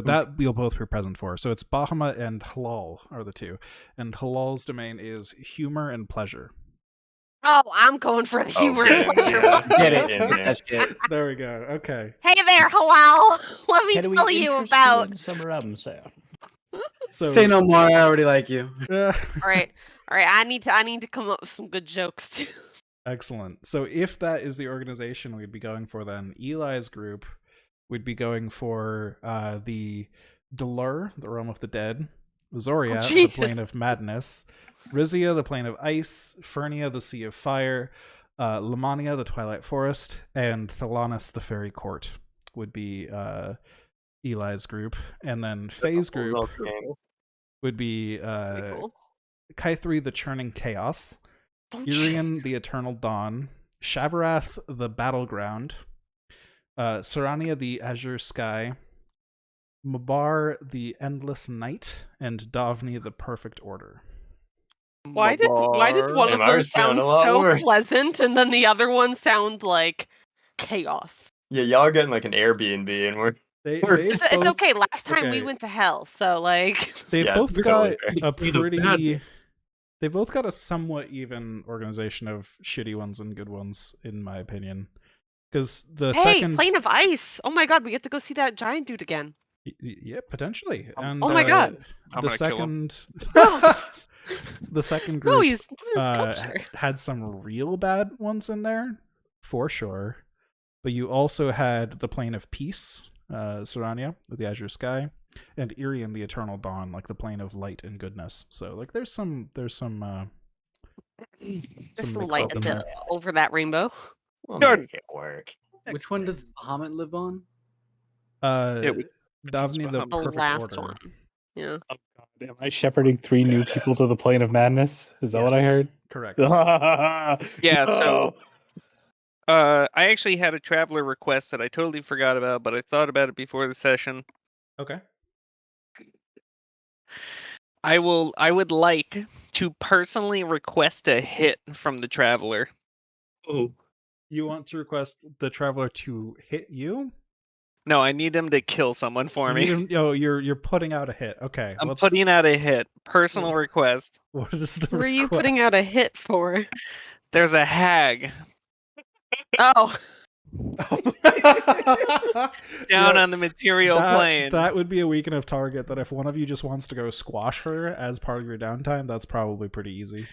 that you'll both be present for. So it's Bahama and Halal are the 2, and Halal's domain is humor and pleasure. Oh, I'm going for the humor and pleasure one. Get it. in there. That shit. There we go. Okay. Hey there, Halal. Let me Can we tell you interest about. in some Ramsay? So Say no more. I already like you. All right. I need to come up with some good jokes too. Excellent. So if that is the organization we'd be going for, then Eli's group would be going for the Delur, the realm of the dead, Zoria, the Jesus. plane of madness, Rizia, the plane of ice, Fernia, the sea of fire, Lamania, the twilight forest, and Thelanis, the fairy court would be Eli's group. And then Faye's group would be Pretty cool. Kaithri, the churning chaos, Irian, the eternal dawn, Shavarath, the battleground, Sarania, the azure sky, Mabar, the Endless Night, and Davni, the Perfect Order. Why did one And of them ours sound sound a lot so worse. pleasant and then the other one sound like chaos? Yeah, y'all are getting like an Airbnb, and we're They've It's both, okay. Last time we okay. went to hell, so like They've Yeah, both totally got fair. a Queen of pretty. Madness. They've both got a somewhat even organization of shitty ones and good ones, in my opinion. Because the hey, second, Plane of Ice. Oh my god, we get to go see that giant dude again. yeah, potentially, and Oh my god. I'm the gonna kill him. second, No. the second No, group he's doing his sculpture. had some real bad ones in there, for sure. But you also had the Plane of Peace, Sarania, with the Azure Sky, and Irian, the Eternal Dawn, like the Plane of Light and Goodness. So like there's some There's some mix light up in there. over that rainbow. We'll Darn. make it work. Which one does Bahamut live on? Yeah, which Davni, the one's The Perfect last Order. one. Yeah. Oh god, am I shepherding 3 new people to the plane of madness? Is that what I Yes. heard? Correct. Yeah, so No! I actually had a traveler request that I totally forgot about, but I thought about it before the session. Okay. I would like to personally request a hit from the traveler. Oh, You want to request the Traveler to hit you? No, I need him to kill someone for You me. need him, you're putting out a hit. Okay. I'm let's- putting out a hit. Personal request. What is the Who are you putting out a request? hit for? There's a hag Oh, down know, on the material plane. That would be a weak enough target that if one of you just wants to go squash her as part of your downtime, that's probably pretty easy.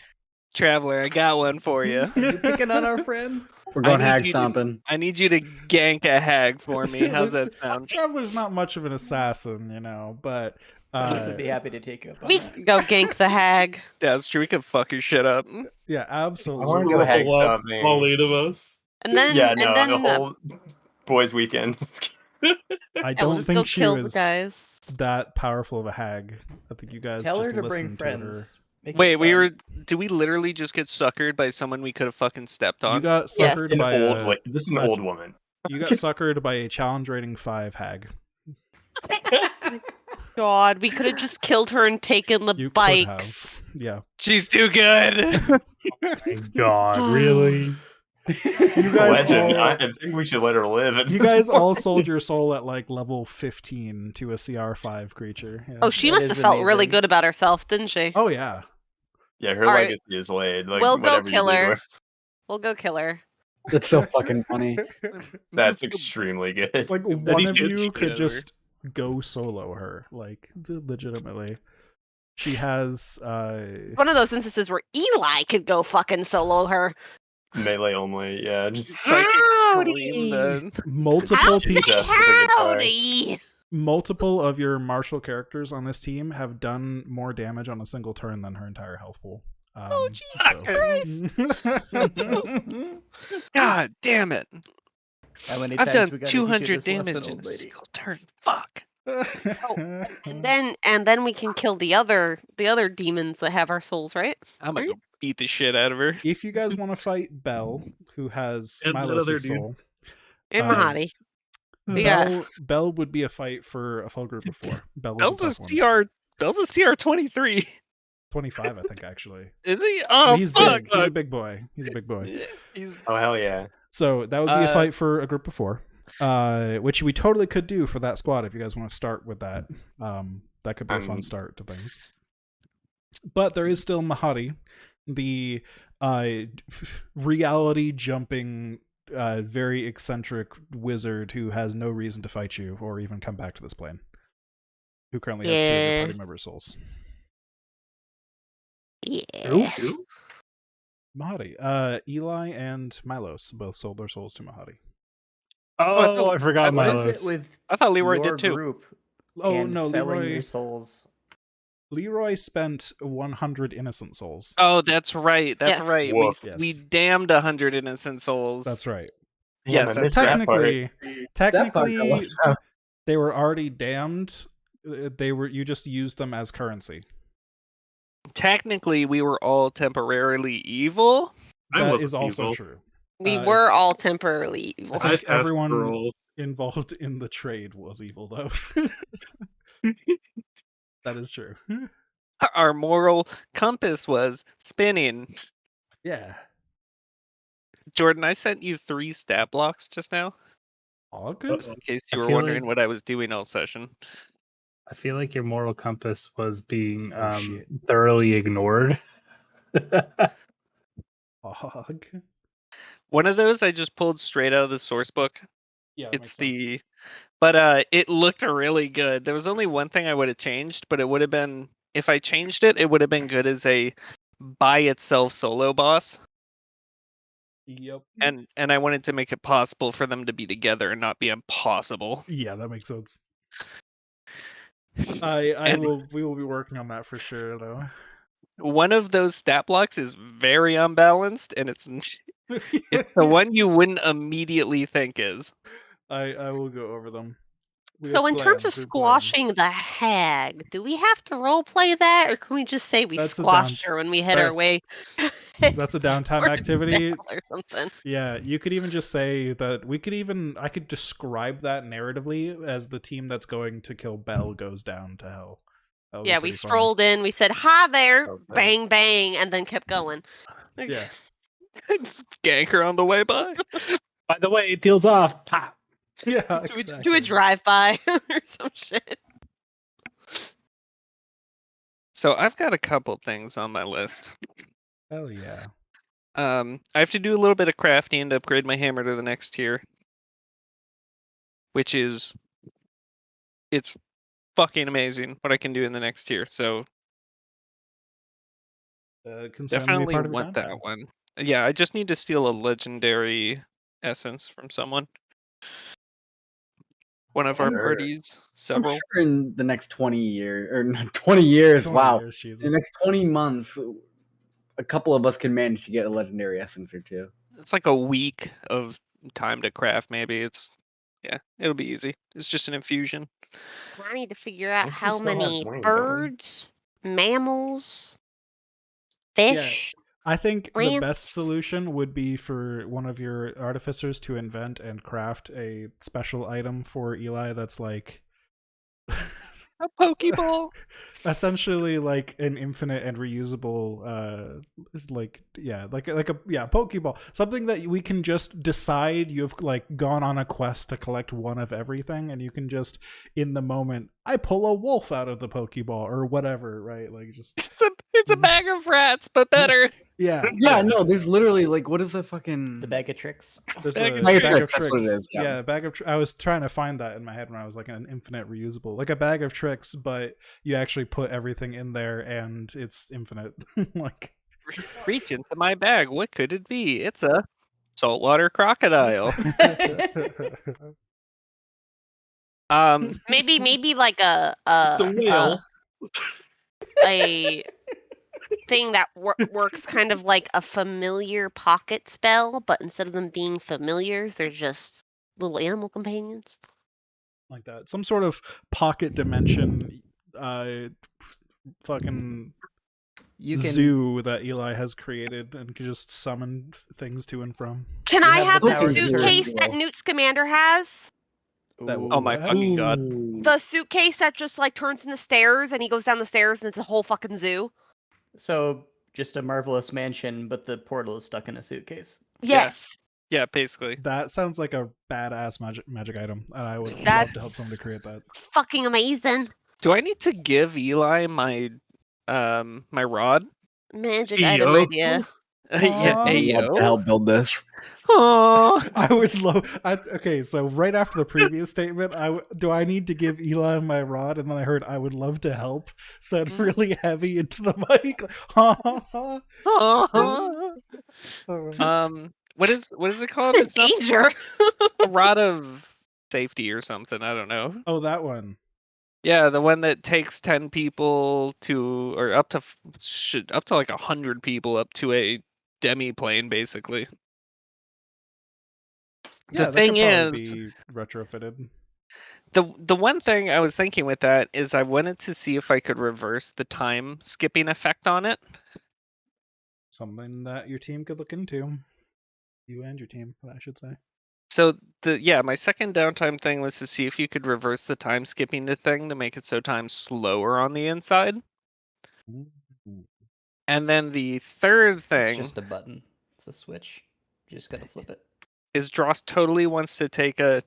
Traveler, I got one for you. You picking on our friend? We're going need hag you to- stomping. I need you to gank a hag for me. How's that sound? Traveler's not much of an assassin, but This would be happy to take you up on we that. can go gank the hag. That's true. We can fuck your shit up. yeah, I absolutely. want to go hag all stomping. 8 of us. And then yeah, and no, then the whole boys' weekend. I we'll don't just go think she kill the was guys. that powerful of a hag. I think you guys Tell just her to bring listened to her. friends. Make it Wait, we fun. were. Did we literally just get suckered by someone we could have fucking stepped on? You got Yes. suckered An by old, this is an a- old woman. You got suckered by a challenge rating 5 hag. God, we could have just killed her and taken the You could bikes. have. Yeah. She's too good. My god, really? You guys Legend. all, I think we should let her live. At you this guys all point. sold your soul at like level 15 to a CR5 creature. Yeah. Oh, she That must is have felt really amazing. good about herself, didn't she? Oh yeah. Yeah, her All right. legacy is laid. Like, We'll go whatever you kill do to her. We'll go kill her. That's so fucking funny. That's extremely good. Like Any one of good you shit could ever. just go solo her, like legitimately. She has One of those instances where Eli could go fucking solo her. Melee only, yeah. Just Psychic Howdy! scream then. multiple Howdy, people. Death with a guitar. howdy! Multiple of your martial characters on this team have done more damage on a single turn than her entire health pool. Oh, Jesus God damn it! How many I've times done we gotta teach you 200 this lesson, damage in old a lady? single turn. Fuck. And then we can kill the other demons that have our souls, right? I'm gonna Right? go beat the shit out of her. If you guys want to fight Bell, who has And that other Milos' dude. soul, And Uh, Mahadi. Yeah. Bell would be a fight for a full group of 4. Bell was Bell's a a tough one. Bell's a CR 23. 25, I think actually. Is he? Oh He's fuck! big. He's a big boy. He's a big boy. Yeah, he's oh hell yeah. So that would be a Uh, fight for a group of 4, which we totally could do for that squad if you guys want to start with that. That could be a fun start to things. But there is still Mahadi, the reality jumping, very eccentric wizard who has no reason to fight you or even come back to this plane. Who currently has 2 of your Yeah. party member souls. Yeah. Who? Mahadi. Eli and Milos both sold their souls to Mahadi. Oh, I forgot What Milos. is it with I thought Leroy your did too. group Oh and no, selling Leroy. your souls? Leroy spent 100 innocent souls. Oh, that's right. That's Yes. right. Woof. We Yes. damned 100 innocent souls. That's right. Damn, Yes, I that's missed that part. Technically, they were already damned. You just used them as currency. Technically, we were all temporarily evil. I That wasn't is also evil. true. We were all temporarily evil. I think I passed everyone roll. involved in the trade was evil, though. That is true. Our moral compass was spinning. Yeah. Jordan, I sent you 3 stat blocks just now, All good. Uh-oh. in case I you were feel wondering like- what I was doing all session. I feel like your moral compass was being Oh, shit. thoroughly ignored. Hog. One of those I just pulled straight out of the source book. Yeah, that It's makes sense. the but it looked really good. There was only one thing I would have changed, but it would have been, if I changed it, it would have been good as a by itself solo boss. Yep. And I wanted to make it possible for them to be together and not be impossible. Yeah, that makes sense. We will be working on that for sure, though. One of those stat blocks is very unbalanced, and it's the one you wouldn't immediately think is. I will go over them. So in terms of squashing the hag, do we have to roleplay that, or can we just say we That's squashed her when we hit our way? That's a downtime activity or something. Yeah, you could even just say that I could describe that narratively as the team that's going to kill Belle goes down to hell. Yeah, we strolled in, we said, "Hi there," bang, bang, and then kept going. Yeah. Gank her on the way by. By the way, it deals off. Pop. Yeah, exactly. Do a drive-by or some shit. So I've got a couple things on my list. Hell yeah. I have to do a little bit of crafting to upgrade my hammer to the next tier, which is, it's fucking amazing what I can do in the next tier. So definitely want that one. Yeah, I just need to steal a legendary essence from someone. One of our parties, several. I'm sure in the next 20 years, or not 20 years, 20 wow. years, Jesus. In the next 20 months, a couple of us can manage to get a legendary essence or two. It's like a week of time to craft, maybe. It'll be easy. It's just an infusion. I need to figure out Think we how still have many Dwayne, don't we? birds, mammals, fish. I think the plants. best solution would be for one of your artificers to invent and craft a special item for Eli that's like a Pokeball. Essentially like an infinite and reusable like a Pokeball. Something that we can just decide you've like gone on a quest to collect one of everything, and you can just in the moment I pull a wolf out of the Pokeball or whatever, right? Like just it's a bag of rats, but better. Yeah. No, there's literally like what is the fucking The bag of tricks. There's Bag a of bag tricks. of That's what tricks. it is, yeah. Bag of. I was trying to find that in my head when I was like an infinite reusable, like a bag of tricks, but you actually put everything in there and it's infinite. Like Reach into my bag. What could it be? It's a saltwater crocodile. Maybe like a It's a whale. a thing that works kind of like a familiar pocket spell, but instead of them being familiars, they're just little animal companions. like that. Some sort of pocket dimension fucking You can zoo that Eli has created and can just summon things to and from. Can You I have have the the power to suitcase turn. that Newt's commander has? That Oh my what? fucking god. The suitcase that just like turns into stairs and he goes down the stairs and it's a whole fucking zoo. So just a marvelous mansion, but the portal is stuck in a suitcase. Yes. Yeah, basically. That sounds like a badass magic item, and I would love That's- to help someone to create that. Fucking amazing. Do I need to give Eli my my rod? Magic Yo. item idea. Yeah, Aw. I'd hey love to yo. help build this. Aw. I would love. Okay, so right after the previous statement, do I need to give Eli my rod? And then I heard I would love to help. Said really heavy into the mic. What is it called? It's not Danger. a rod of safety or something. I don't know. Oh, that one. Yeah, the one that takes 10 people to, or up to like 100 people up to a demi-plane, basically. Yeah, The that thing could probably is, be retrofitted. the one thing I was thinking with that is I wanted to see if I could reverse the time skipping effect on it. Something that your team could look into. You and your team, I should say. So my second downtime thing was to see if you could reverse the time skipping the thing to make it so time's slower on the inside. Mm. And then the third It's thing just a button. It's a switch. You just gotta flip it. is Dross totally wants to take a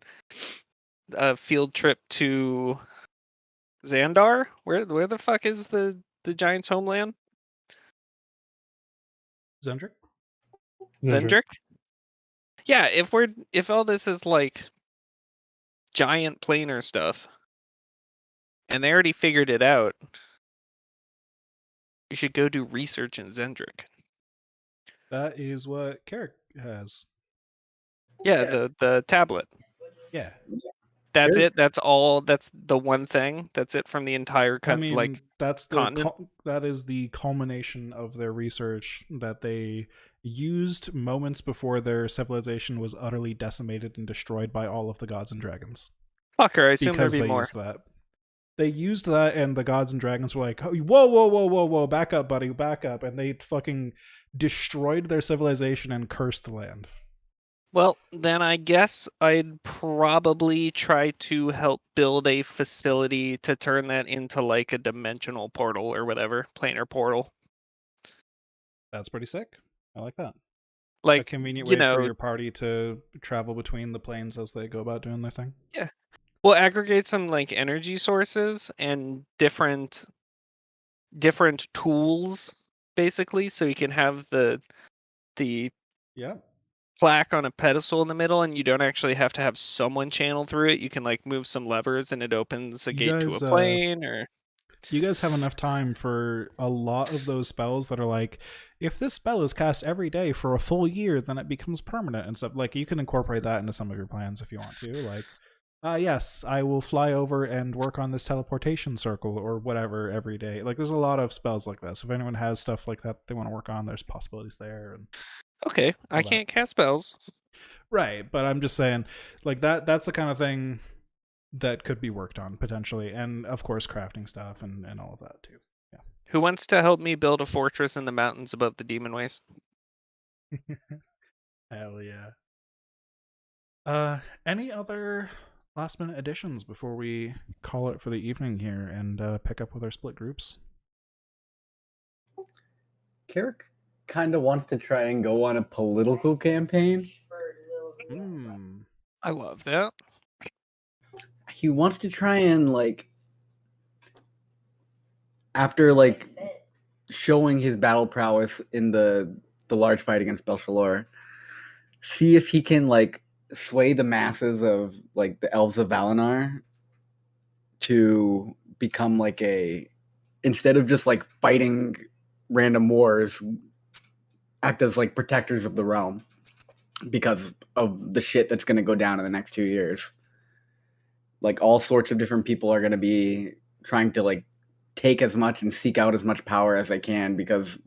field trip to Xandar. Where the fuck is the Giants' homeland? Zendrick? Zendrick? Yeah, if all this is like giant planar stuff, and they already figured it out, you should go do research in Zendrick. That is what Carrick has. Yeah, the tablet. Yeah. That's Sure. it. That's all. That's the one thing. That's it from the entire I mean, that's continent. that is the culmination of their research that they used moments before their civilization was utterly decimated and destroyed by all of the gods and dragons. Fucker, I assume Because there'd they be more. used that. They used that, and the gods and dragons were like, "Whoa, whoa, whoa, whoa, whoa, back up, buddy, back up," and they fucking destroyed their civilization and cursed the land. Well, then I guess I'd probably try to help build a facility to turn that into like a dimensional portal or whatever, planar portal. That's pretty sick. I like that. A Like, convenient you way for know, your party to travel between the planes as they go about doing their thing. yeah. We'll aggregate some like energy sources and different tools basically, so you can have the Yeah. plaque on a pedestal in the middle, and you don't actually have to have someone channel through it. You can like move some levers and it opens a You gate to guys, a plane or you guys have enough time for a lot of those spells that are like, if this spell is cast every day for a full year, then it becomes permanent and stuff. Like, you can incorporate that into some of your plans if you want to. Like, yes, I will fly over and work on this teleportation circle or whatever every day. Like, there's a lot of spells like this. If anyone has stuff like that they want to work on, there's possibilities there. And okay, I all that. can't cast spells. Right, but I'm just saying, like, that's the kind of thing that could be worked on potentially, and of course crafting stuff and all of that too. Yeah. Who wants to help me build a fortress in the mountains above the demon waste? Hell yeah. Any other last minute additions before we call it for the evening here and pick up with our split groups? Carrick kind of wants to try and go on a political campaign. I love that. He wants to try and like, after like showing his battle prowess in the large fight against Belshalor, see if he can like sway the masses of like the elves of Valinor to become like instead of just like fighting random wars, act as like protectors of the realm because of the shit that's going to go down in the next 2 years. Like, all sorts of different people are going to be trying to like take as much and seek out as much power as they can because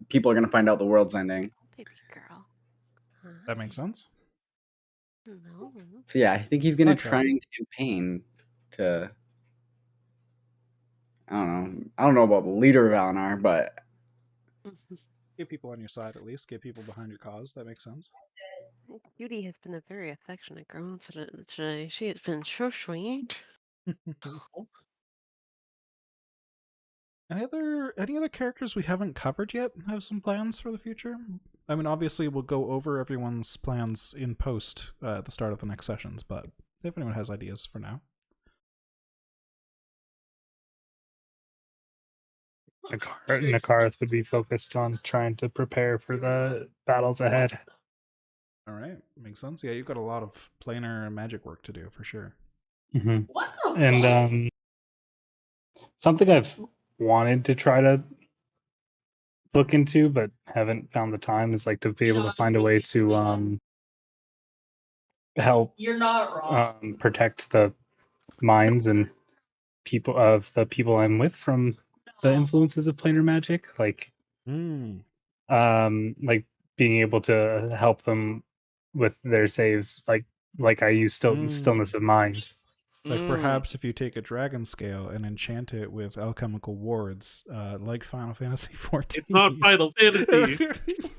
people are going to find out the world's ending. Baby girl. That makes sense. No. So yeah, I think he's going to Okay. try and campaign to, I don't know about the leader of Valinor, but Get people on your side at least. Get people behind your cause. That makes sense. Judy has been a very affectionate girl today. She has been so sweet. Any other characters we haven't covered yet have some plans for the future? I mean, obviously we'll go over everyone's plans in post at the start of the next sessions, but if anyone has ideas for now. Nakaris would be focused on trying to prepare for the battles ahead. All right, makes sense. Yeah, you've got a lot of planar and magic work to do for sure. Mm-hmm. And something I've wanted to try to look into but haven't found the time is like to be able to find a way to help protect the minds and the people I'm with from the influences of planar magic, like like being able to help them with their saves, like I use stillness of mind Like perhaps if you take a dragon scale and enchant it with alchemical wards, like Final Fantasy XIV. It's not Final Fantasy.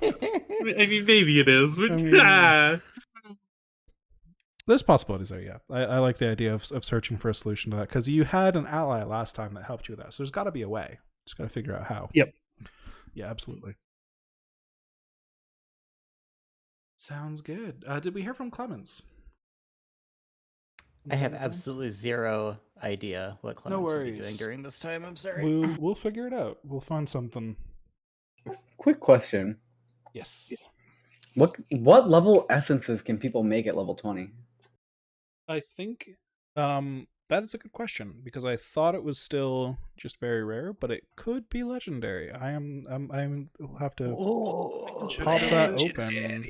I mean, maybe it is, but there's possibilities there. Yeah, I like the idea of searching for a solution to that, because you had an ally last time that helped you with that. So there's got to be a way. Just got to figure out how. Yep. Yeah, absolutely. Sounds good. Did we hear from Clemens? I have absolutely zero idea what Clemens would be doing worries. during this time. I'm sorry. We'll figure it out. We'll find something. Quick question. Yes. What level essences can people make at level 20? I think that is a good question, because I thought it was still just very rare, but it could be legendary. We'll have to pop that open.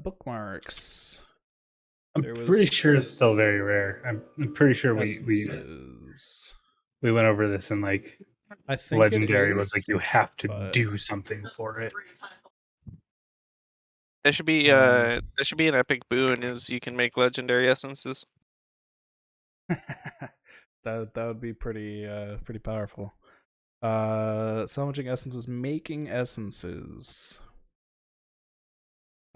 Bookmarks. I'm pretty sure it's still very rare. I'm pretty sure we went over this in like I think legendary it is, was like you have to but do something for it. There should be an epic boon is you can make legendary essences. that would be pretty powerful. Salvaging essences, making essences.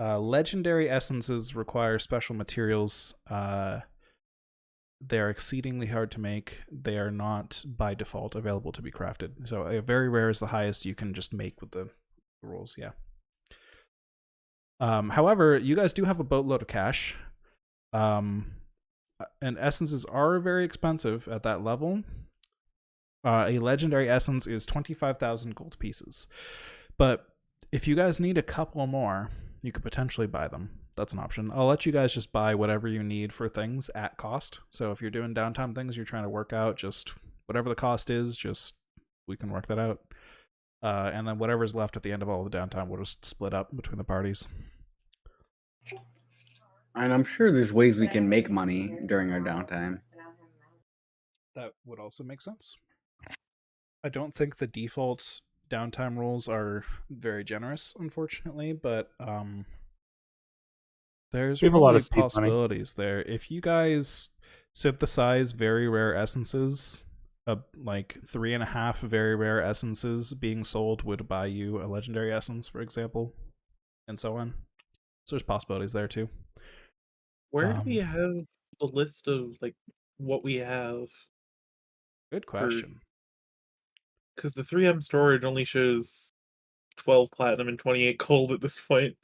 Legendary essences require special materials. They are exceedingly hard to make. They are not by default available to be crafted. So a very rare is the highest you can just make with the rules. Yeah. However, you guys do have a boatload of cash. And essences are very expensive at that level. A legendary essence is 25,000 gold pieces. But if you guys need a couple more, you could potentially buy them. That's an option. I'll let you guys just buy whatever you need for things at cost. So if you're doing downtime things, you're trying to work out, just whatever the cost is, just we can work that out. And then whatever's left at the end of all the downtime, we'll just split up between the parties. And I'm sure there's ways we can make money during our downtime. That would also make sense. I don't think the default downtime rules are very generous, unfortunately, but there's We have a lot probably of seed money. possibilities there. If you guys synthesize very rare essences, like 3.5 very rare essences being sold would buy you a legendary essence, for example, and so on. So there's possibilities there too. Where do we have the list of like what we have? Good question. Because the 3M storage only shows 12 platinum and 28 gold at this point.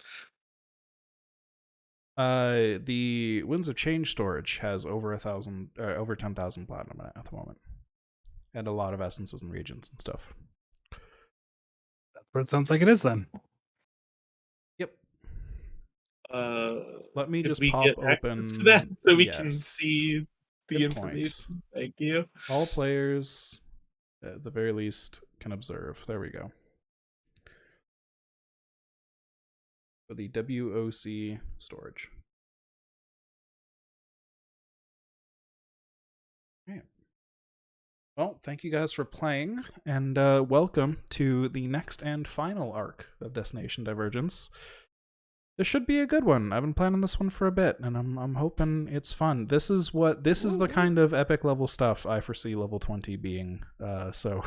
The Winds of Change storage has over 10,000 platinum in it at the moment, and a lot of essences and regions and stuff. That's what it sounds like it is then. Yep. Let me could just we pop get open access to that so we can yes. see the Good information. point. Thank you. All players, at the very least, can observe. There we go. For the WOC storage. Right. Well, thank you guys for playing, and welcome to the next and final arc of Destination Divergence. This should be a good one. I've been planning this one for a bit, and I'm hoping it's fun. This is the kind of epic level stuff I foresee level 20 being. So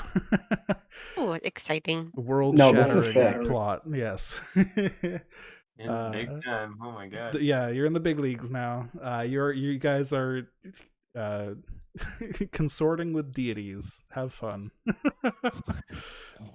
Ooh, exciting. World-shattering plot. Yes. In big time. Oh my god. Yeah, you're in the big leagues now. You guys are consorting with deities. Have fun.